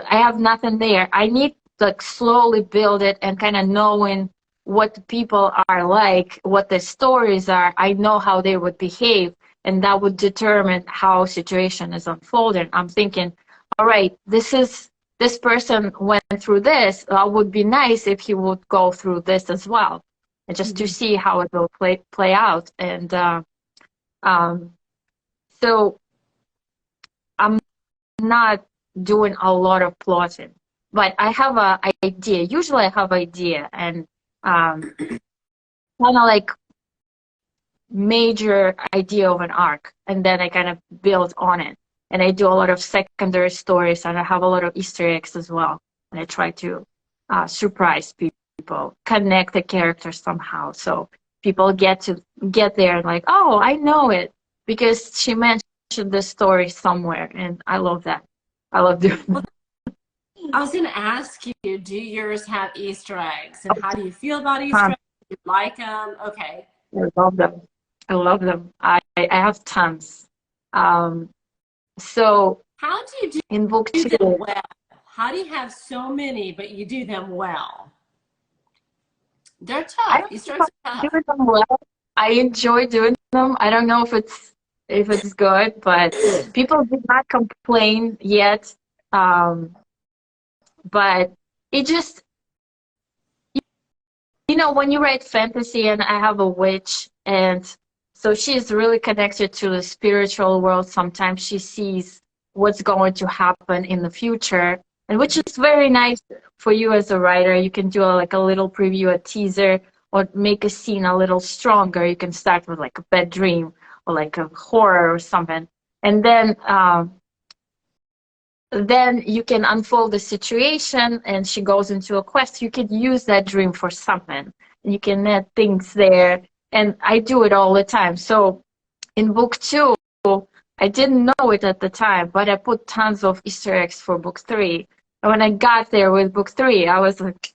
have nothing there. I need to like slowly build it and kind of knowing what the people are like, what the stories are. I know how they would behave, and that would determine how situation is unfolding. I'm thinking, all right, this person went through this. Would be nice if he would go through this as well, and just to see how it will play out. And um, so I'm not doing a lot of plotting, but I have an idea. Usually I have idea and kind of like major idea of an arc, and then I kind of build on it. And I do a lot of secondary stories, and I have a lot of Easter eggs as well. And I try to surprise people, connect the characters somehow, so people get there and like, oh, I know it because she mentioned the story somewhere, and I love that. I love doing that. I was going to ask you, do yours have Easter eggs? And how do you feel about Easter eggs? Do you like them? Okay. I love them. I love them. I have tons. So how do you in book do 2, them well? How do you have so many, but you do them well? They're I tough. don't Easter know eggs if are I'm tough. doing them well. I enjoy doing them. I don't know if it's good, but people did not complain yet. But it just, you know, when you write fantasy, and I have a witch, and so she's really connected to the spiritual world. Sometimes she sees what's going to happen in the future, and which is very nice for you as a writer. You can do like a little preview, a teaser, or make a scene a little stronger. You can start with like a bad dream or like a horror or something, and then you can unfold the situation, and she goes into a quest. You could use that dream for something. You can add things there, and I do it all the time. So in book 2, I didn't know it at the time, but I put tons of Easter eggs for book 3. And when I got there with book 3, I was like,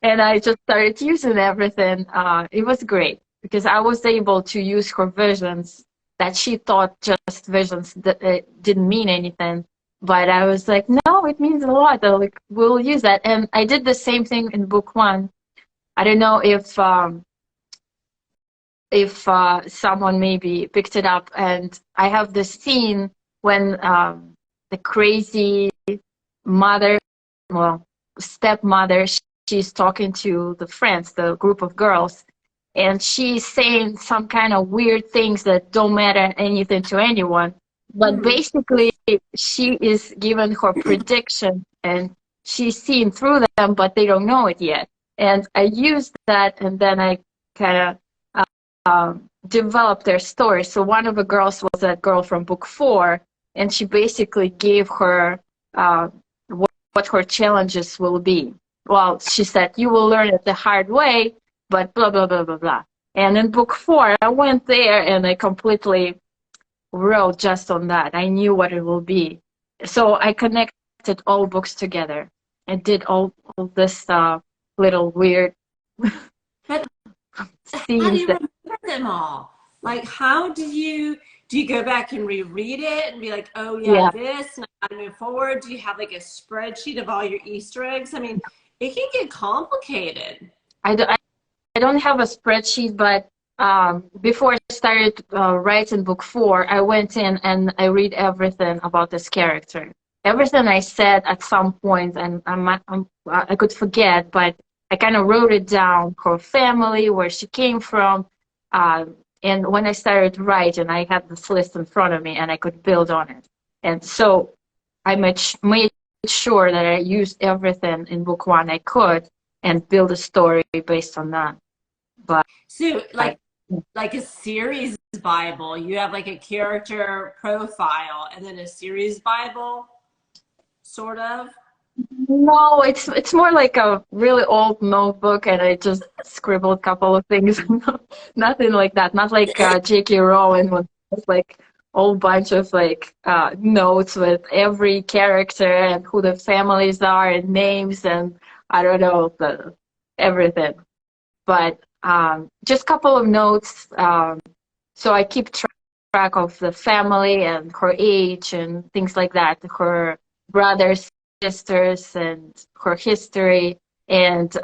and I just started using everything. It was great because I was able to use her visions that she thought just visions that didn't mean anything. But I was like, no, it means a lot. Like, we'll use that. And I did the same thing in book 1. I don't know if someone maybe picked it up. And I have this scene when the crazy mother, well, stepmother, she's talking to the friends, the group of girls, and she's saying some kind of weird things that don't matter anything to anyone. But basically, she is giving her prediction, and she's seeing through them, but they don't know it yet. And I used that, and then I kind of developed their story. So one of the girls was that girl from book 4, and she basically gave her what her challenges will be. Well, she said, you will learn it the hard way, but blah, blah, blah, blah, blah. And in book 4, I went there and I completely wrote just on that. I knew what it will be. So I connected all books together and did all this little weird But how do scenes you that, remember them all? Like, how do you go back and reread it and be like, oh yeah, yeah. this, and I gotta move forward? Do you have like a spreadsheet of all your Easter eggs? I mean, it can get complicated. I, do, I don't have a spreadsheet, but before I started writing book 4, I went in and I read everything about this character. Everything I said at some point, and I could forget, but I kind of wrote it down, her family, where she came from. And when I started writing, I had this list in front of me and I could build on it. And so I made sure that I used everything in book 1 I could and build a story based on that. But So like a series Bible, you have like a character profile and then a series Bible, sort of. no, it's more like a really old notebook, and I just scribbled a couple of things. Nothing like that. Not like J.K. Rowling was like a whole bunch of like notes with every character and who the families are and names and I don't know everything. But just a couple of notes. So I keep track of the family and her age and things like that, her brothers, sisters, and her history. And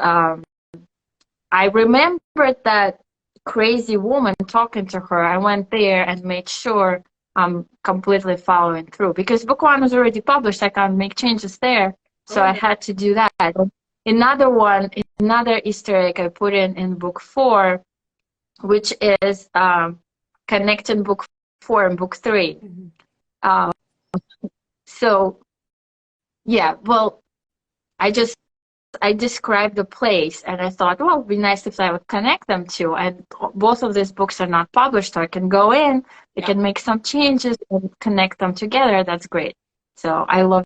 I remembered that crazy woman talking to her. I went there and made sure I'm completely following through because book 1 was already published. I can't make changes there. So I had to do that. Another Easter egg I put in book 4, which is connecting book 4 and book 3. Mm-hmm. So, yeah, well, I described the place, and I thought, well, it'd be nice if I would connect them to. And both of these books are not published, so I can go in, I can make some changes and connect them together. That's great. So I love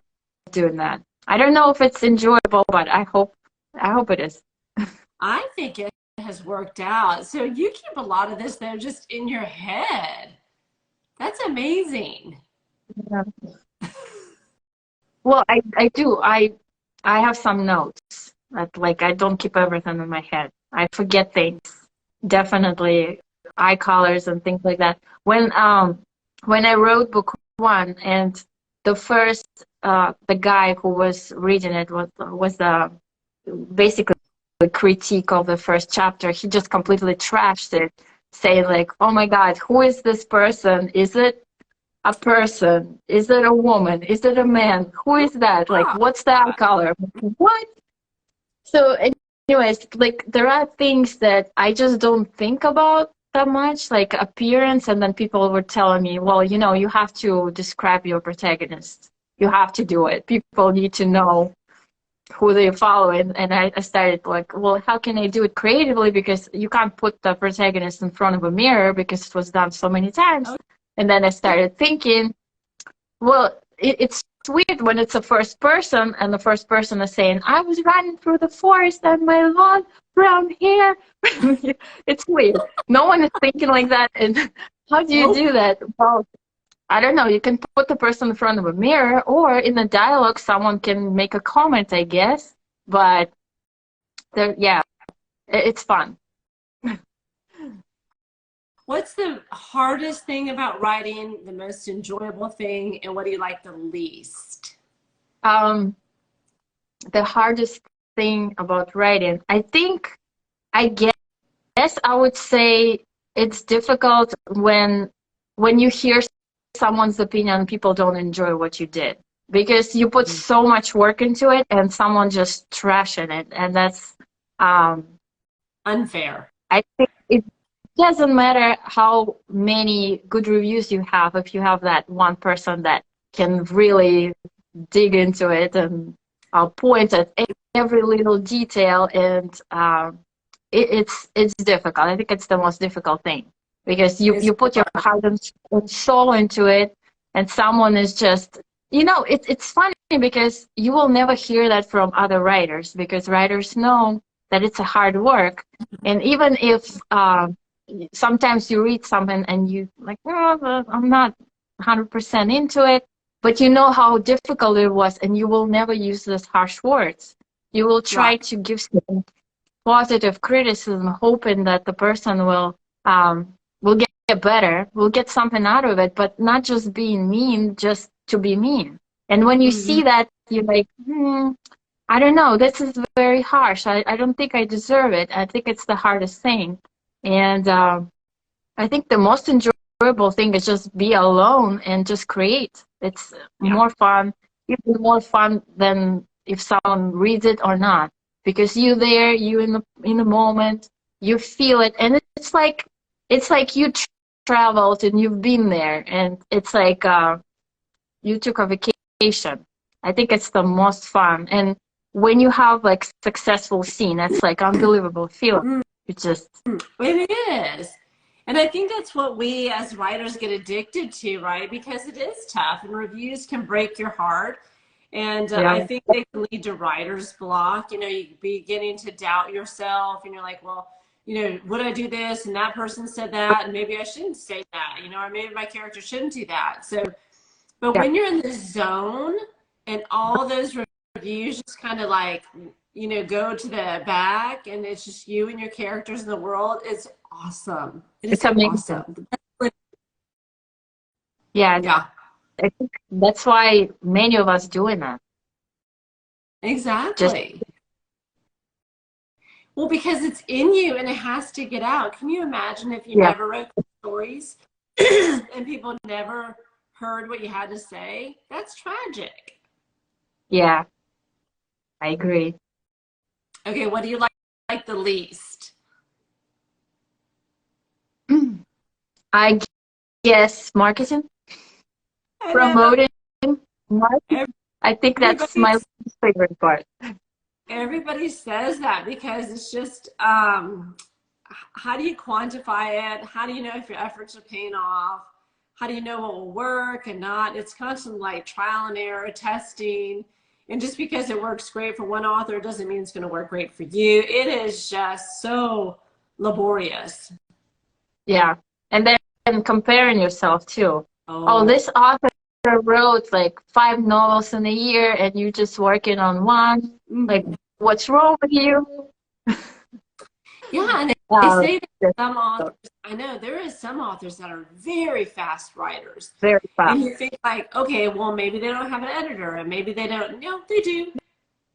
doing that. I don't know if it's enjoyable, but I hope it is. I think it has worked out. So you keep a lot of this though just in your head. That's amazing. Yeah. Well, I do. I have some notes that like I don't keep everything in my head. I forget things. Definitely eye colors and things like that. When I wrote book 1 and the first the guy who was reading it was basically a critique of the first chapter. He just completely trashed it, saying like, "Oh my God, who is this person? Is it a person? Is it a woman? Is it a man? Who is that? Like, what's that color?" What? So, anyways, like there are things that I just don't think about that much, like appearance, and then people were telling me, well, you have to describe your protagonist. You have to do it. People need to know who they're following. And I started like, well, how can I do it creatively? Because you can't put the protagonist in front of a mirror because it was done so many times. And then I started thinking, well, it's weird when it's a first person and the first person is saying, I was running through the forest and my long brown hair. It's weird. No one is thinking like that. And how do you do that? Well, I don't know. You can put the person in front of a mirror, or in the dialogue, someone can make a comment, I guess. But yeah, it's fun. What's the hardest thing about writing, the most enjoyable thing, and what do you like the least? The hardest thing about writing, I guess I would say it's difficult when you hear someone's opinion, people don't enjoy what you did because you put so much work into it and someone just trashing it, and that's unfair. I think it doesn't matter how many good reviews you have if you have that one person that can really dig into it and point at every little detail, and it's difficult. I think it's the most difficult thing because you put your heart and soul into it, and someone is just, it's funny because you will never hear that from other writers because writers know that it's a hard work. And even if sometimes you read something and you like, oh, I'm not 100% into it, but you know how difficult it was, and you will never use those harsh words. You will try Right. to give some positive criticism, hoping that the person will get better, will get something out of it, but not just being mean, just to be mean. And when you Hmm. see that, you're like, I don't know, this is very harsh. I don't think I deserve it. I think it's the hardest thing. And I think the most enjoyable thing is just be alone and just create. It's Yeah. more fun, even more fun than if someone reads it or not, because you there, you in the moment, you feel it, and it's like you traveled and you've been there, and it's like you took a vacation. I think it's the most fun, and when you have like successful scene, that's like unbelievable feeling. Mm, You just it is. And I think that's what we as writers get addicted to, right? Because it is tough and reviews can break your heart. And I yeah. think they can lead to writer's block. You know, you beginning to doubt yourself and you're like, well, you know, would I do this? And that person said that, and maybe I shouldn't say that, you know, or maybe my character shouldn't do that. So, but Yeah. when you're in the zone and all those reviews just kind of like, you know, go to the back and it's just you and your characters in the world, it's awesome. It is It's amazing. awesome. Yeah, Yeah, I think that's why many of us doing that. Just exactly. Well, because it's in you and it has to get out. Can you imagine if you yeah, never wrote stories and people never heard what you had to say? That's tragic. yeah, I agree. Okay, what do you like the least? I guess marketing, I know promoting marketing. I think that's everybody my least favorite part. everybody says that because it's just how do you quantify it? How do you know if your efforts are paying off? How do you know what will work and not? It's constant like trial and error testing. And just because it works great for one author doesn't mean it's going to work great for you. It is just so laborious. Yeah, and then comparing yourself too. Oh, Oh, this author wrote like 5 novels in a year, and you're just working on one. Like, mhm. what's wrong with you? Yeah, and they Uh, say that just some authors, I know there is some authors that are very fast writers. very fast. And you think like, okay, well, maybe they don't have an editor and maybe they don't. No, they do.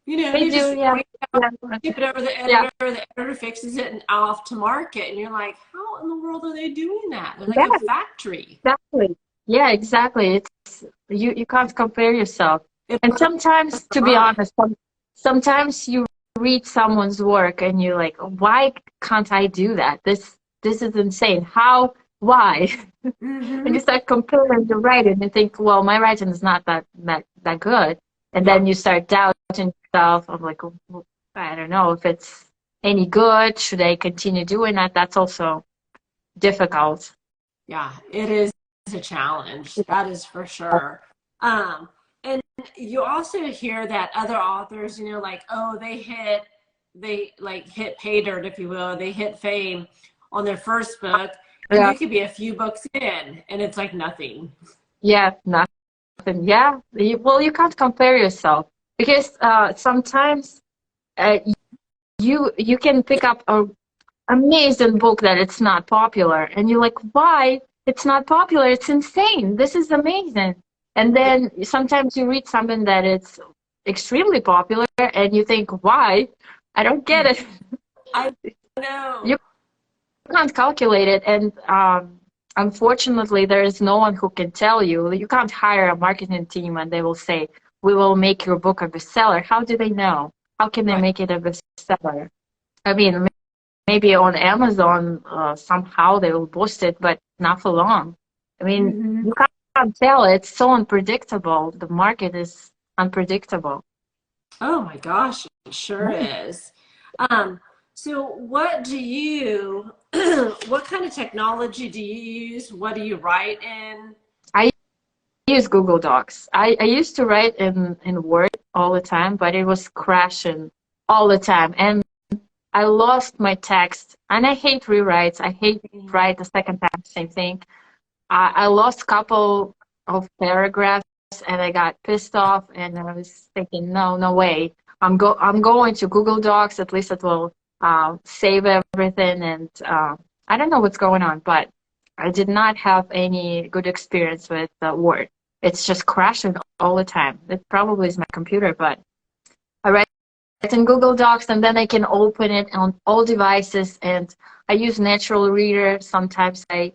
You know, They they do, just yeah, crank it out, yeah, ship it over yeah. the editor fixes it and off to market. And you're like, how in the world are they doing that? They're like a Yeah, factory. exactly. Yeah, exactly. It's you can't compare yourself. It And blows sometimes, my to be mind. honest, sometimes you read someone's work and you're like, why can't I do that? This is insane. How? Why? And Mm-hmm. you start comparing your writing and you think, well, my writing is not that good. And Yeah. then you start doubting yourself. I'm like, well, I don't know if it's any good. Should I continue doing that? That's also difficult. Yeah. It is a challenge. That is for sure. Um, and you also hear that other authors, you know, like, oh, they like hit pay dirt, if you will. They hit fame on their first book. And Yeah. you could be a few books in and it's like nothing. Yeah, nothing. Yeah, well, you can't compare yourself because sometimes uh, you can pick up a amazing book that it's not popular, and you're like, why? It's not popular. It's insane. This is amazing. And Yeah. then sometimes you read something that it's extremely popular, and you think, why? I don't get it. I know. You can't calculate it, and unfortunately, there is no one who can tell you. You can't hire a marketing team and they will say, "We will make your book a bestseller." How do they know? How can they Right. make it a bestseller? I mean, maybe on Amazon somehow they will boost it, but not for long. I mean, Hmm. you can't tell. It's so unpredictable. The market is unpredictable. Oh my gosh, it sure is. Um, so what do you, what kind of technology do you use? What do you write in? I use Google Docs. I used to write in Word all the time, but it was crashing all the time. And I lost my text. And I hate rewrites. I hate write the second time, same thing. I lost a couple of paragraphs and I got pissed off, and I was thinking, no, no way. I'm going to Google Docs. At least it will save everything. And I don't know what's going on, but I did not have any good experience with Word. It's just crashing all the time. It probably is my computer, but I write in Google Docs, and then I can open it on all devices. And I use Natural Reader. Sometimes I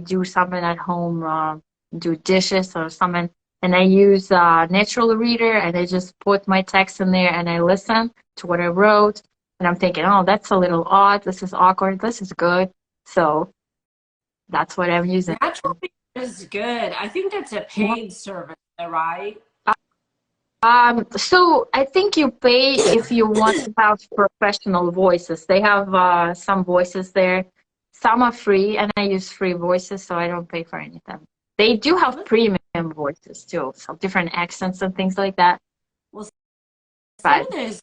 do something at home, do dishes or something, and I use Natural Reader, and I just put my text in there, and I listen to what I wrote, and I'm thinking, oh, that's a little odd. This is awkward. This is good. So that's what I'm using. Natural Reader is good. I think that's a paid service, though, right? So I think you pay if you want to have professional voices. They have some voices there. Some are free, and I use free voices, so I don't pay for anything. They do have premium voices too, so different accents and things like that. Well, some of those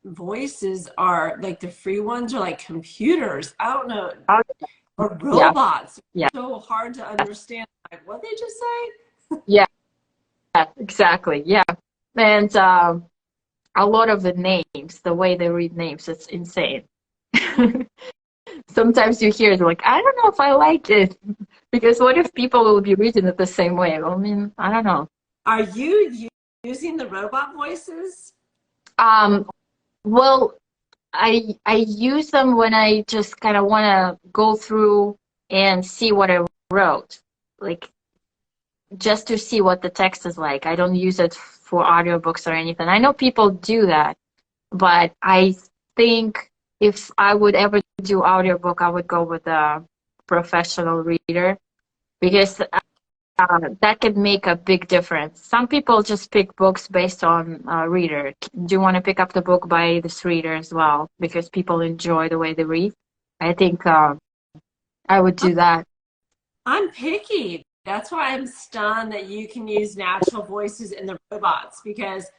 voices are like the free ones are like computers. I don't know, or robots. Yeah. So hard to understand. Like, what they just say? Yeah, exactly. Yeah, and a lot of the names, the way they read names, it's insane. Sometimes you hear it like, I don't know if I like it, because what if people will be reading it the same way? Well, I mean, I don't know. Are you using the robot voices? Well, I use them when I just kind of want to go through and see what I wrote, like just to see what the text is like. I don't use it for audiobooks or anything. I know people do that, but I think if I would ever do audiobook, I would go with a professional reader, because that could make a big difference. Some people just pick books based on reader. Do you want to pick up the book by this reader as well? Because people enjoy the way they read. I think I would do that. I'm picky. That's why I'm stunned that you can use natural voices in the robots, because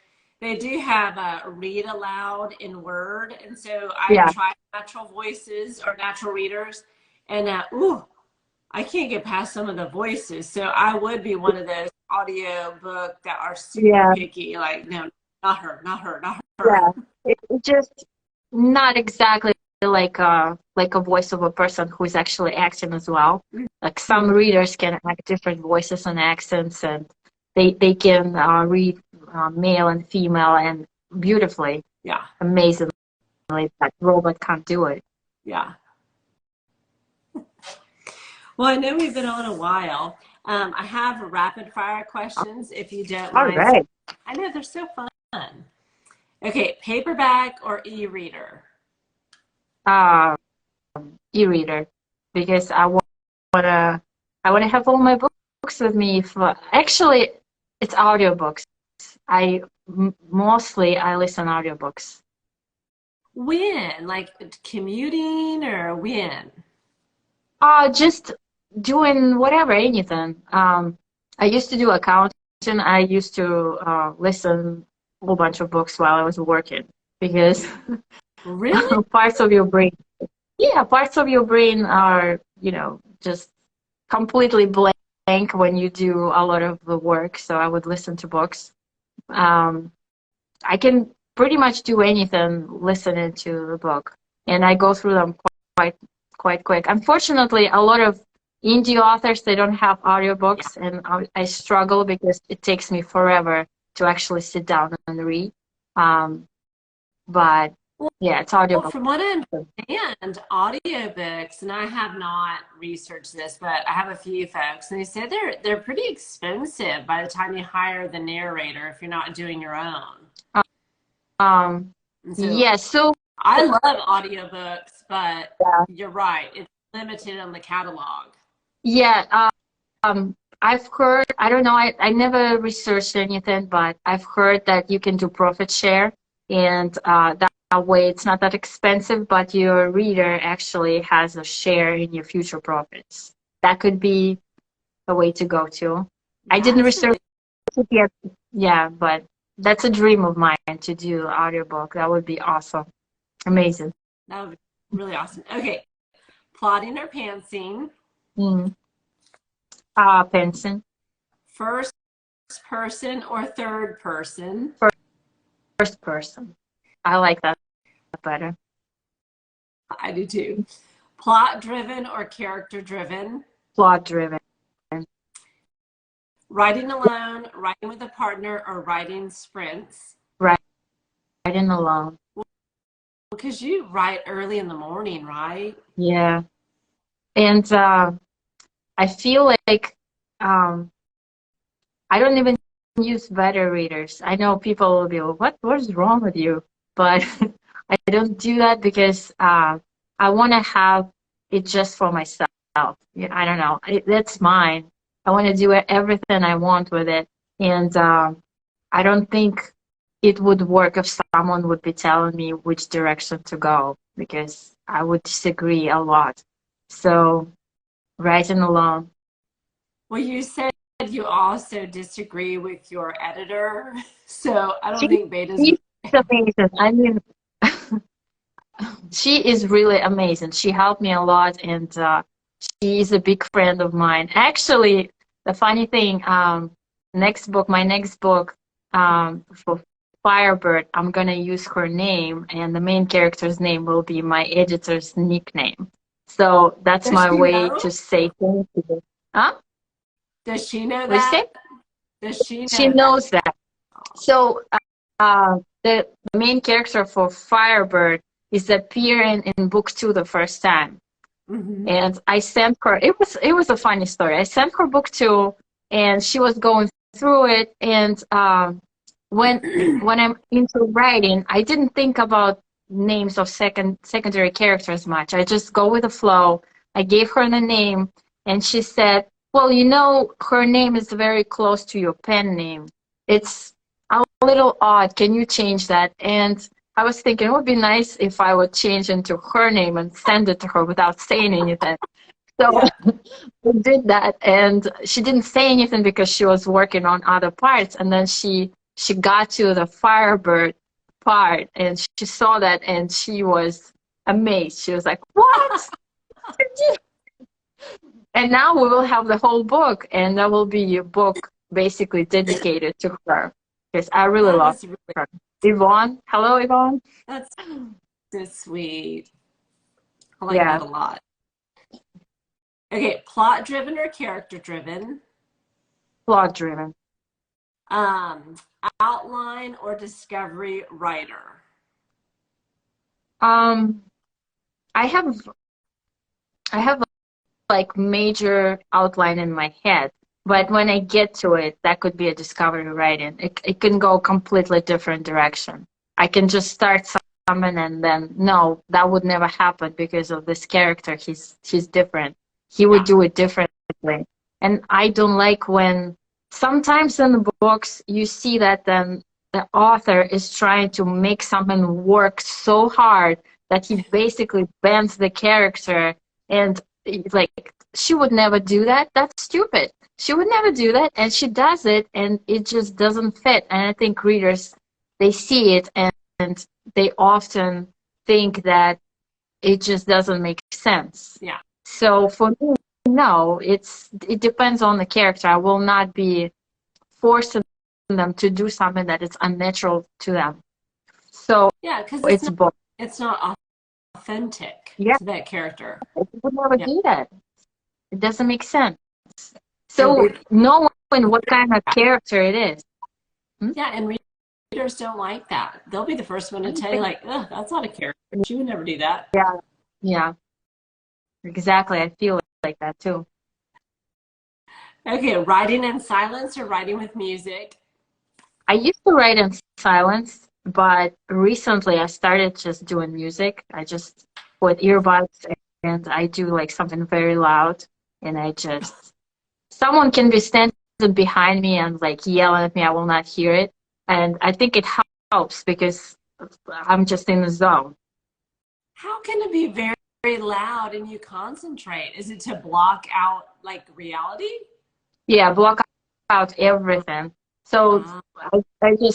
they do have a read aloud in Word. And so I tried natural voices or natural readers, and I can't get past some of the voices. So I would be one of those audio book that are super picky. Like, no, not her, not her, not her. Yeah, it's just not exactly like a voice of a person who's actually acting as well. Like some readers can act different voices and accents, and they can read male and female and beautifully. Yeah. Amazingly, that robot can't do it. Yeah. Well, I know we've been on a while. I have rapid fire questions, if you don't mind. All right. I know, they're so fun. Okay, paperback or e-reader? E-reader, because I wanna have all my books with me. Actually, it's audiobooks. Mostly I listen audiobooks. When? Like commuting or when? Just doing whatever, anything. I used to do accounting. I used to listen a whole bunch of books while I was working, because Really? parts of your brain, parts of your brain are, just completely blank when you do a lot of the work. So I would listen to books. I can pretty much do anything listening to the book, and I go through them quite quick. Unfortunately, a lot of indie authors, they don't have audiobooks, and I struggle because it takes me forever to actually sit down and read. But yeah, it's audiobook. Well, from what I understand, audiobooks, and I have not researched this, but I have a few folks, and they say they're pretty expensive by the time you hire the narrator if you're not doing your own. So I love audiobooks, but you're right, it's limited on the catalog. Yeah, I've heard, I don't know, I never researched anything, but I've heard that you can do profit share, and that way it's not that expensive, but your reader actually has a share in your future profits. That could be a way to go too. I didn't research it yet, but that's a dream of mine, to do audiobook. That would be awesome. Amazing. That would be really awesome. Okay, plotting or pantsing? Pantsing. First person or third person? First person. I like that better. I do too. Plot driven or character driven? Plot driven. Writing alone, writing with a partner, or writing sprints? Writing alone. Because you write early in the morning, right? Yeah. And I feel like I don't even use beta readers. I know people will be like, what is wrong with you? But I don't do that because I want to have it just for myself. Yeah, I don't know. That's mine. I want to do everything I want with it. And I don't think it would work if someone would be telling me which direction to go because I would disagree a lot. So writing alone. Well, you said you also disagree with your editor, so I don't She, think betas. she's amazing. I mean, she is really amazing. She helped me a lot, and she is a big friend of mine. Actually, the funny thing, my next book for Firebird, I'm gonna use her name, and the main character's name will be my editor's nickname. So that's Does my she way know? to say thank you. Huh? Does she know What do you that? say? Does she She know that? knows that. So the main character for Firebird is appearing in book 2 the first time. Mm-hmm. And I sent her, it was a funny story. I sent her book 2 and she was going through it. And when I'm into writing, I didn't think about names of secondary characters much. I just go with the flow. I gave her the name and she said, well, her name is very close to your pen name. It's a little odd. Can you change that? And I was thinking it would be nice if I would change into her name and send it to her without saying anything. So Yeah. we did that, and she didn't say anything because she was working on other parts. And then she got to the Firebird part, and she saw that, and she was amazed. She was like, "What?" And now we will have the whole book, and that will be a book basically dedicated to her because I really That love is really, her. Yvonne, hello, Yvonne. that's so sweet. I like Yeah, that a lot. Okay, plot driven or character driven? plot driven. Um, Outline or discovery writer? Um, I have like major outline in my head, but when I get to it, that could be a discovery writing. It can go completely different direction. I can just start something and then no, that would never happen because of this character. He's different. He would Yeah. do it differently. And I don't like when sometimes in the books you see that then the author is trying to make something work so hard that he basically bends the character and like she would never do that. That's stupid. She would never do that, and she does it, and it just doesn't fit. And I think readers, they see it, and they often think that it just doesn't make sense. Yeah. So for me, no, it depends on the character. I will not be forcing them to do something that is unnatural to them. So Yeah, because it's both. it's not authentic Yeah, to that character. I would never Yeah. do that. It doesn't make sense. And So knowing what kind of character it is. Hmm? yeah, and readers don't like that. They'll be the first one to tell you, like, ugh, that's not a character. She would never do that. Yeah, yeah, exactly. I feel like that too. Okay, writing in silence or writing with music? I used to write in silence, but recently I started just doing music. I just put earbuds and I do like something very loud, and someone can be standing behind me and like yelling at me. I will not hear it. And I think it helps because I'm just in the zone. How can it be very, very loud and you concentrate? Is it to block out like reality? Yeah, block out everything. So Uh,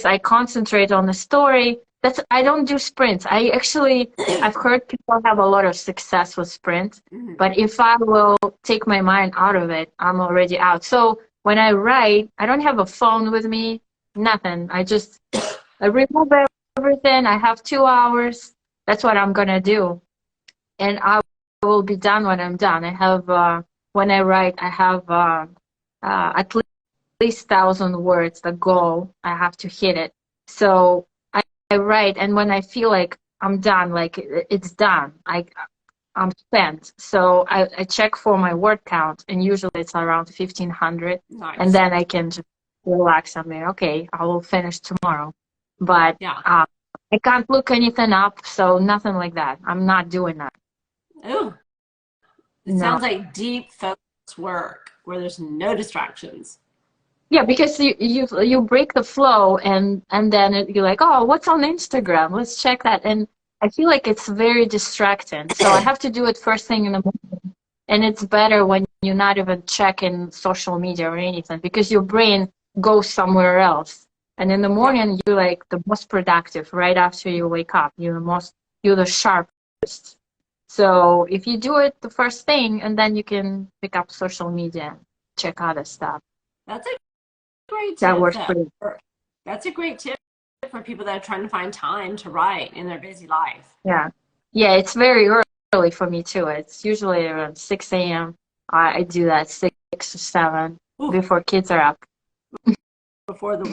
I concentrate on the story. I don't do sprints. I've heard people have a lot of success with sprints, mhm. but if I will take my mind out of it, I'm already out. So when I write, I don't have a phone with me, nothing. I remove everything. I have 2 hours. That's what I'm gonna do, and I will be done when I'm done. I have when I write, I have at least 1,000 words, the goal. I have to hit it. So I write, and when I feel like I'm done, like it's done, I'm spent. So I check for my word count, and usually it's around 1,500, and Nice. then I can just relax. I'm like, okay, I will finish tomorrow. But Yeah. I can't look anything up, so nothing like that. I'm not doing that. Oh, it No. sounds like deep focus work where there's no distractions. Yeah, because you break the flow, and then you're like, oh, what's on Instagram? Let's check that. And I feel like it's very distracting. So I have to do it first thing in the morning. And it's better when you're not even checking social media or anything because your brain goes somewhere else. And in the Yeah. morning, you're like the most productive right after you wake up. You're the sharpest. So if you do it the first thing, and then you can pick up social media, check other stuff. That's a great That tip, works though. pretty. That's a great tip for people that are trying to find time to write in their busy life. Yeah. Yeah, it's very early for me too. It's usually around 6 a.m. I do that 6 or 7 Ooh, before kids are up. before the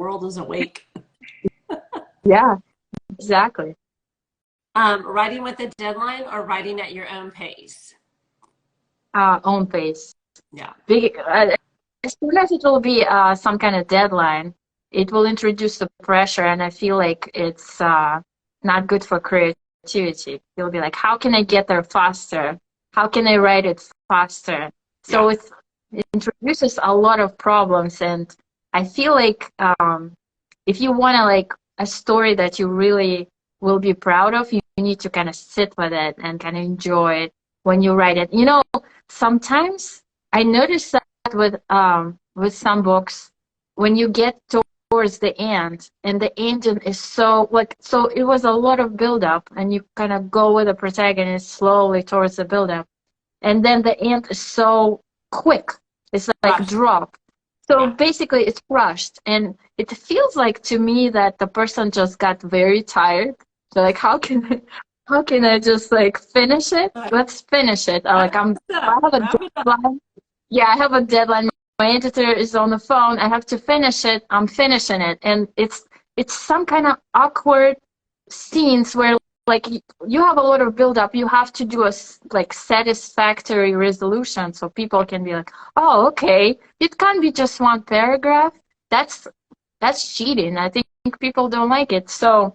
world is awake. Yeah, exactly. Writing with a deadline or writing at your own pace. Own pace. Yeah. As soon as it will be some kind of deadline, it will introduce the pressure, and I feel like it's not good for creativity. You'll be like, how can I get there faster? How can I write it faster? Yeah. So it introduces a lot of problems, and I feel like if you want to like a story that you really will be proud of, you need to kind of sit with it and kind of enjoy it when you write it. You know, sometimes I notice that with some books, when you get towards the end, and the ending is so like so it was a lot of build up, and you kind of go with the protagonist slowly towards the build up, and then the end is so quick. It's like Rushed. drop. So Yeah. basically it's rushed, and it feels like to me that the person just got very tired. So like how can I just like finish it? Let's finish it. Wrap it I up. have a Wrap it up. deadline. Yeah, I have a deadline. My editor is on the phone. I have to finish it. I'm finishing it. And it's some kind of awkward scenes where like you have a lot of build up. You have to do a like satisfactory resolution so people can be like, "Oh, okay. It can't be just one paragraph." That's that's cheating. I think people don't like it. So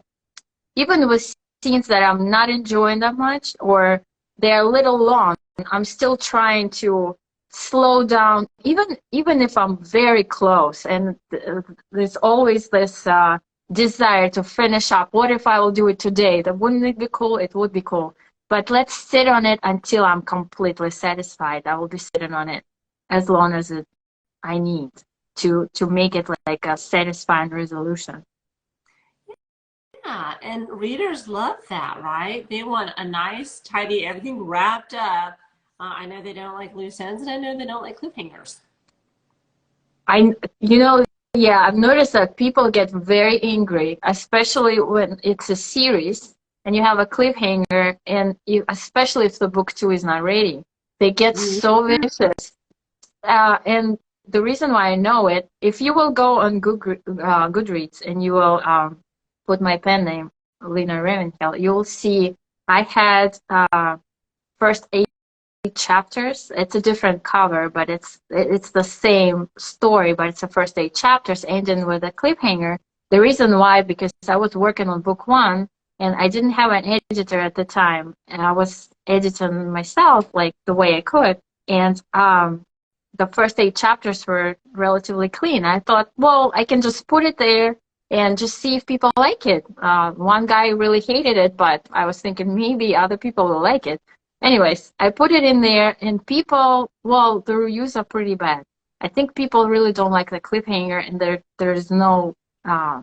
even with scenes that I'm not enjoying that much or they're a little long, I'm still trying to slow down, even if I'm very close. And there's always this desire to finish up. What if I will do it today? That wouldn't it be cool? It would be cool. But let's sit on it until I'm completely satisfied. I will be sitting on it as long as I need to make it like a satisfying resolution. Yeah, and readers love that, right? They want a nice, tidy, everything wrapped up. I know they don't like loose ends, and I know they don't like cliffhangers. I, you know, yeah, I've noticed that people get very angry, especially when it's a series and you have a cliffhanger, and especially if the book two is not ready. They get so Mhm. vicious. And the reason why I know it, if you will go on Goodreads and you will put my pen name, Lina Ravenhill, you'll see I had first 8 chapters. It's a different cover, but it's the same story, but it's the first 8 chapters ending with a cliffhanger. The reason why, because I was working on book one and I didn't have an editor at the time, and I was editing myself like the way I could. And the first 8 chapters were relatively clean. I thought, well, I can just put it there and just see if people like it. One guy really hated it, but I was thinking maybe other people will like it. Anyways, I put it in there, and people, well, the reviews are pretty bad. I think people really don't like the cliffhanger, and there's no uh,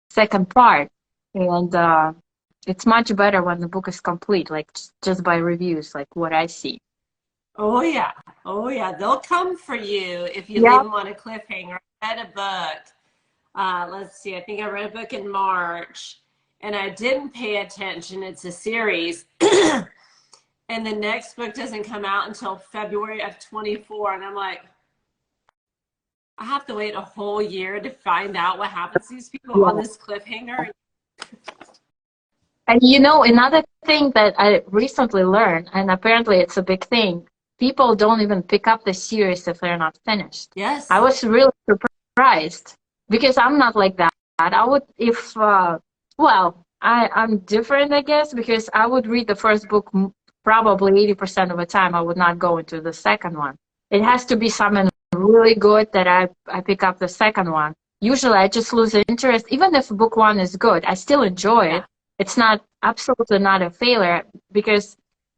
second part. And it's much better when the book is complete, like just by reviews, like what I see. Oh yeah. Oh yeah. They'll come for you if you leave Yep. them on a cliffhanger. I read a book. Let's see. I think I read a book in March, and I didn't pay attention. It's a series, and the next book doesn't come out until February of 24. And I'm like, I have to wait a whole year to find out what happens to these people on Yeah. this cliffhanger. And you know, another thing that I recently learned, and apparently it's a big thing, people don't even pick up the series if they're not finished. I Yes. was really surprised because I'm not like that. I would, if, well, I'm different, I guess, because I would read the first book probably 80% of the time. I would not go into the second one. It has to be something really good that I pick up the second one. Usually I just lose interest. Even if book one is good, I still enjoy Yeah. it. It's not absolutely not a failure because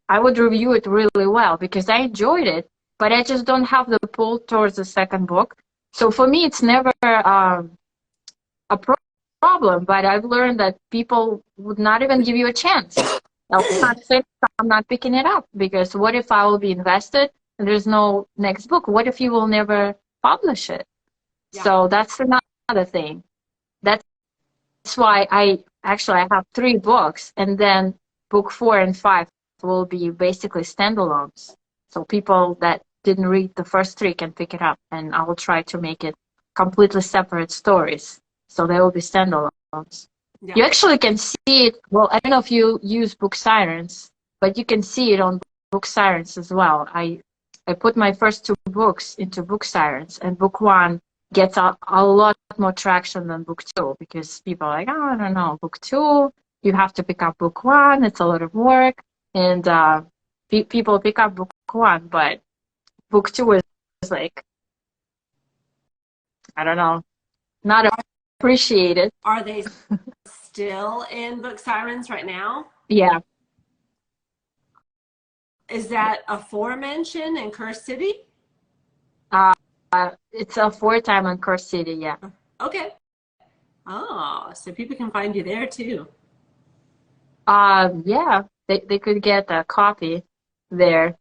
I would review it really well because I enjoyed it, but I just don't have the pull towards the second book. So for me, it's never a problem, but I've learned that people would not even give you a chance. I'll not say I'm not picking it up because what if I will be invested and there's no next book? What if you will never publish it? Yeah. So that's another thing. That's why I have three books, and then book four and five will be basically standalones. So people that didn't read the first three can pick it up, and I will try to make it completely separate stories. So they will be standalones. Yeah. You actually can see it. Well, I don't know if you use Book Sirens, but you can see it on Book Sirens as well. I put my first two books into Book Sirens, and book one gets a lot more traction than book two because people are like, oh, I don't know, book two, you have to pick up book one, it's a lot of work, and people pick up book one, but book two is like, I don't know, not appreciated. Are they still in Book Sirens right now? Yeah, Is that aforementioned in Curse City? uh, it's Aforetime on Curse City, yeah. Okay. Oh, so people can find you there too. Yeah, they could get a copy there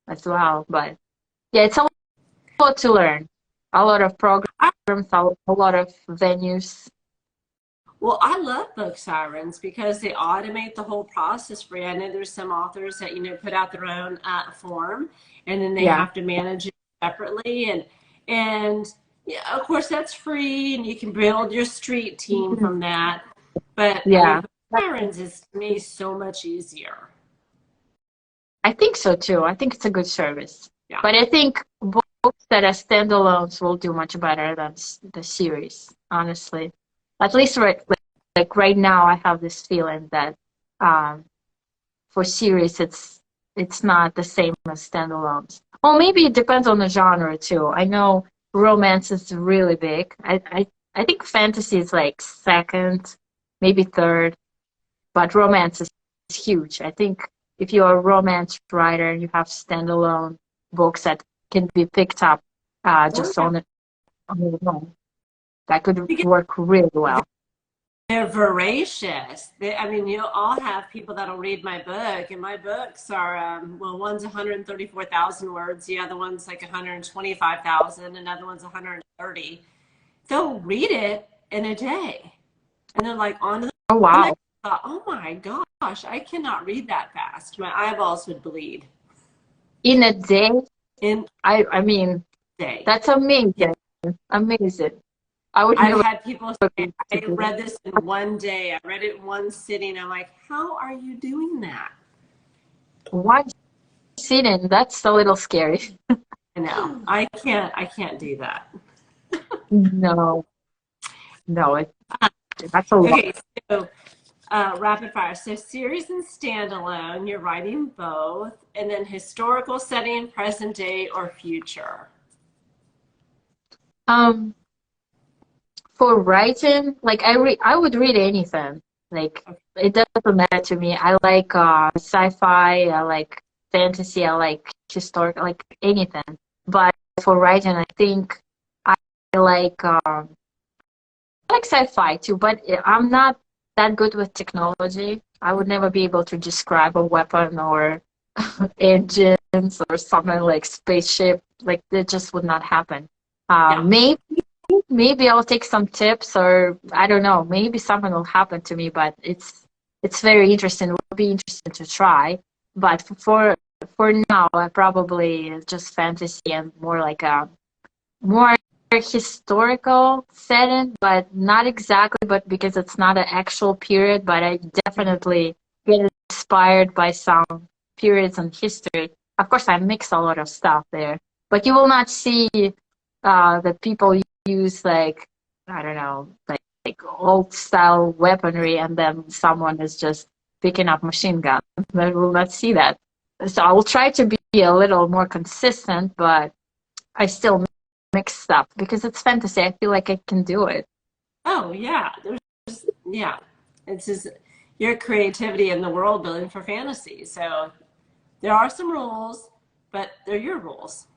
as well, but yeah, it's a lot to learn. A lot of programs, a lot of venues. Well, I love Book Sirens because they automate the whole process for you. I know there's some authors that, put out their own form and then they Yeah. have to manage it separately. And yeah, of course, that's free and you can build your street team Mhm. from that. But I mean, Yeah. Book Sirens is to me so much easier. I think so too. I think it's a good service. Yeah. But I think books that are standalones will do much better than the series, honestly. At least like right now, I have this feeling that um, for series, it's not the same as standalones. Well, maybe it depends on the genre too. I know romance is really big. I think fantasy is like second, maybe third, but romance is huge. I think if you're a romance writer, you have standalone books that can be picked up Oh, just yeah. on their own. That could work really well. They're voracious. I mean, you'll all have people that'll read my book, and my books are, well, one's 134,000 words, the other one's like 125,000, another one's 130. They'll read it in a day, and they're like, on to Oh the next. wow! I thought, oh my gosh, I cannot read that fast. My eyeballs would bleed In a day, in I mean a day. that's Yeah. amazing, amazing. I would I've never had people be say, able to I do that. read this in one day. I read it in one sitting. I'm like, how are you doing that? One sitting, that's a little scary. I know. I can't do that. No, no, that's a lot. Okay, so rapid fire. So series and standalone, you're writing both, and then historical setting, present day or future. Um, for writing, like I would read anything. Like Okay. it doesn't matter to me. I like sci-fi, I like fantasy, I like historic, I like anything. But for writing, I think I like I like sci-fi too, but I'm not that good with technology. I would never be able to describe a weapon or engine or something like spaceship. Like it just would not happen. Yeah. Maybe I'll take some tips, or I don't know. Maybe something will happen to me, but it's very interesting. It would be interesting to try. But for now, I probably just fantasy and more like a more historical setting, but not exactly, but because it's not an actual period, but I definitely get inspired by some periods in history. Of course, I mix a lot of stuff there, but you will not see that people use like, I don't know, like old style weaponry and then someone is just picking up machine gun. I will not see that. So I will try to be a little more consistent, but I still mix stuff because it's fantasy. I feel like I can do it. Oh yeah. Yeah. It's just your creativity in the world building for fantasy. So there are some rules, but they're your rules.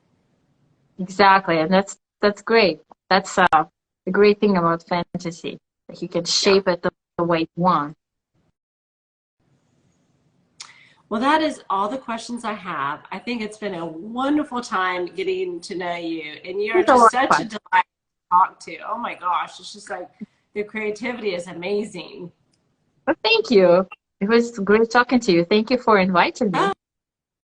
Exactly, and that's great. That's the great thing about fantasy, that you can Yeah. shape it the way you want. Well, that is all the questions I have. I think it's been a wonderful time getting to know you, and you're It's a just lot of such a fun. delight to talk to. Oh my gosh, it's just like the creativity is amazing. But thank you. It was great talking to you. Thank you for inviting me.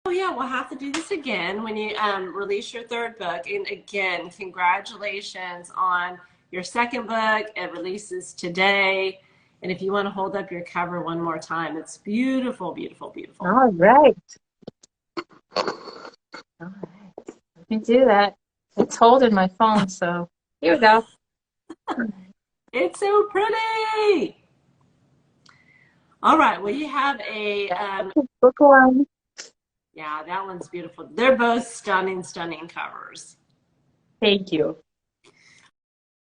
Oh, yeah, we'll have to do this again when you release your third book. And again, congratulations on your second book. It releases today. And if you want to hold up your cover one more time, it's beautiful, beautiful, beautiful. All right. All right. Let me do that. It's holding my phone, so here we go. It's so pretty. All right. Well, you have a, Book one. yeah, that one's beautiful. They're both stunning, stunning covers. Thank you.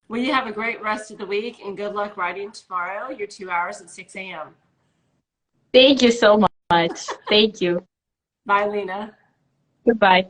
Well, you have a great rest of the week and good luck writing tomorrow, your 2 hours at 6 a.m. Thank you so much. Thank you. Bye, Lina. Goodbye.